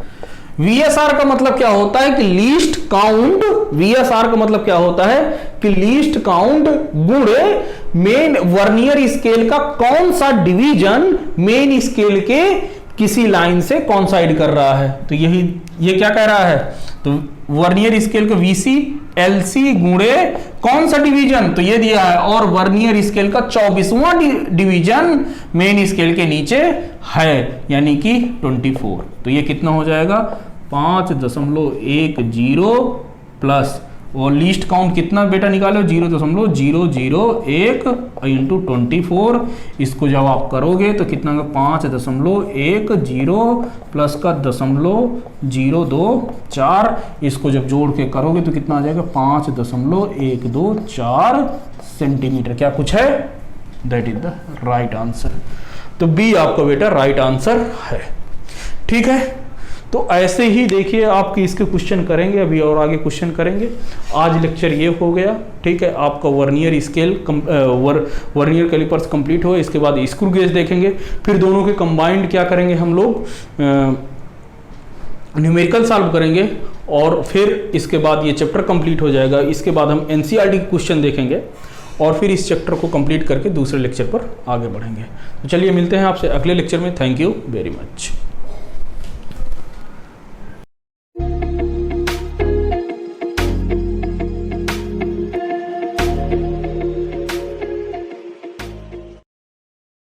VSR का मतलब क्या होता है कि लीस्ट काउंट, VSR का मतलब क्या होता है कि लीस्ट काउंट गुणे मेन वर्नियर स्केल का कौन सा डिवीजन मेन स्केल के किसी लाइन से कॉन्साइड कर रहा है। तो यही ये क्या कह रहा है, तो वर्नियर स्केल का VC LC गुणे कौन सा डिवीजन, तो ये दिया है, और वर्नियर स्केल का 24वां डिवीजन मेन स्केल के नीचे है यानी कि 24। तो ये कितना हो जाएगा 5.10 प्लस, और लीस्ट काउंट कितना बेटा निकालो 0.001 इंटू 24, इसको जब आप करोगे तो कितना 5.10 प्लस का 0.024, इसको जब जोड़ के करोगे तो कितना आ जाएगा 5.124 सेंटीमीटर। क्या कुछ है, that is the right answer. तो बी आपका बेटा राइट आंसर है। ठीक है, तो ऐसे ही देखिए आपके इसके क्वेश्चन करेंगे, अभी और आगे क्वेश्चन करेंगे। आज लेक्चर ये हो गया, ठीक है, आपका vernier scale vernier callipers complete हो, इसके बाद स्क्रू गेज देखेंगे, फिर दोनों के कंबाइंड क्या करेंगे हम लोग न्यूमेरिकल सॉल्व करेंगे, और फिर इसके बाद ये चैप्टर कंप्लीट हो जाएगा। इसके बाद हम NCERT के क्वेश्चन देखेंगे और फिर इस चैप्टर को कंप्लीट करके दूसरे लेक्चर पर आगे बढ़ेंगे। तो चलिए मिलते हैं आपसे अगले लेक्चर में। Thank you very much.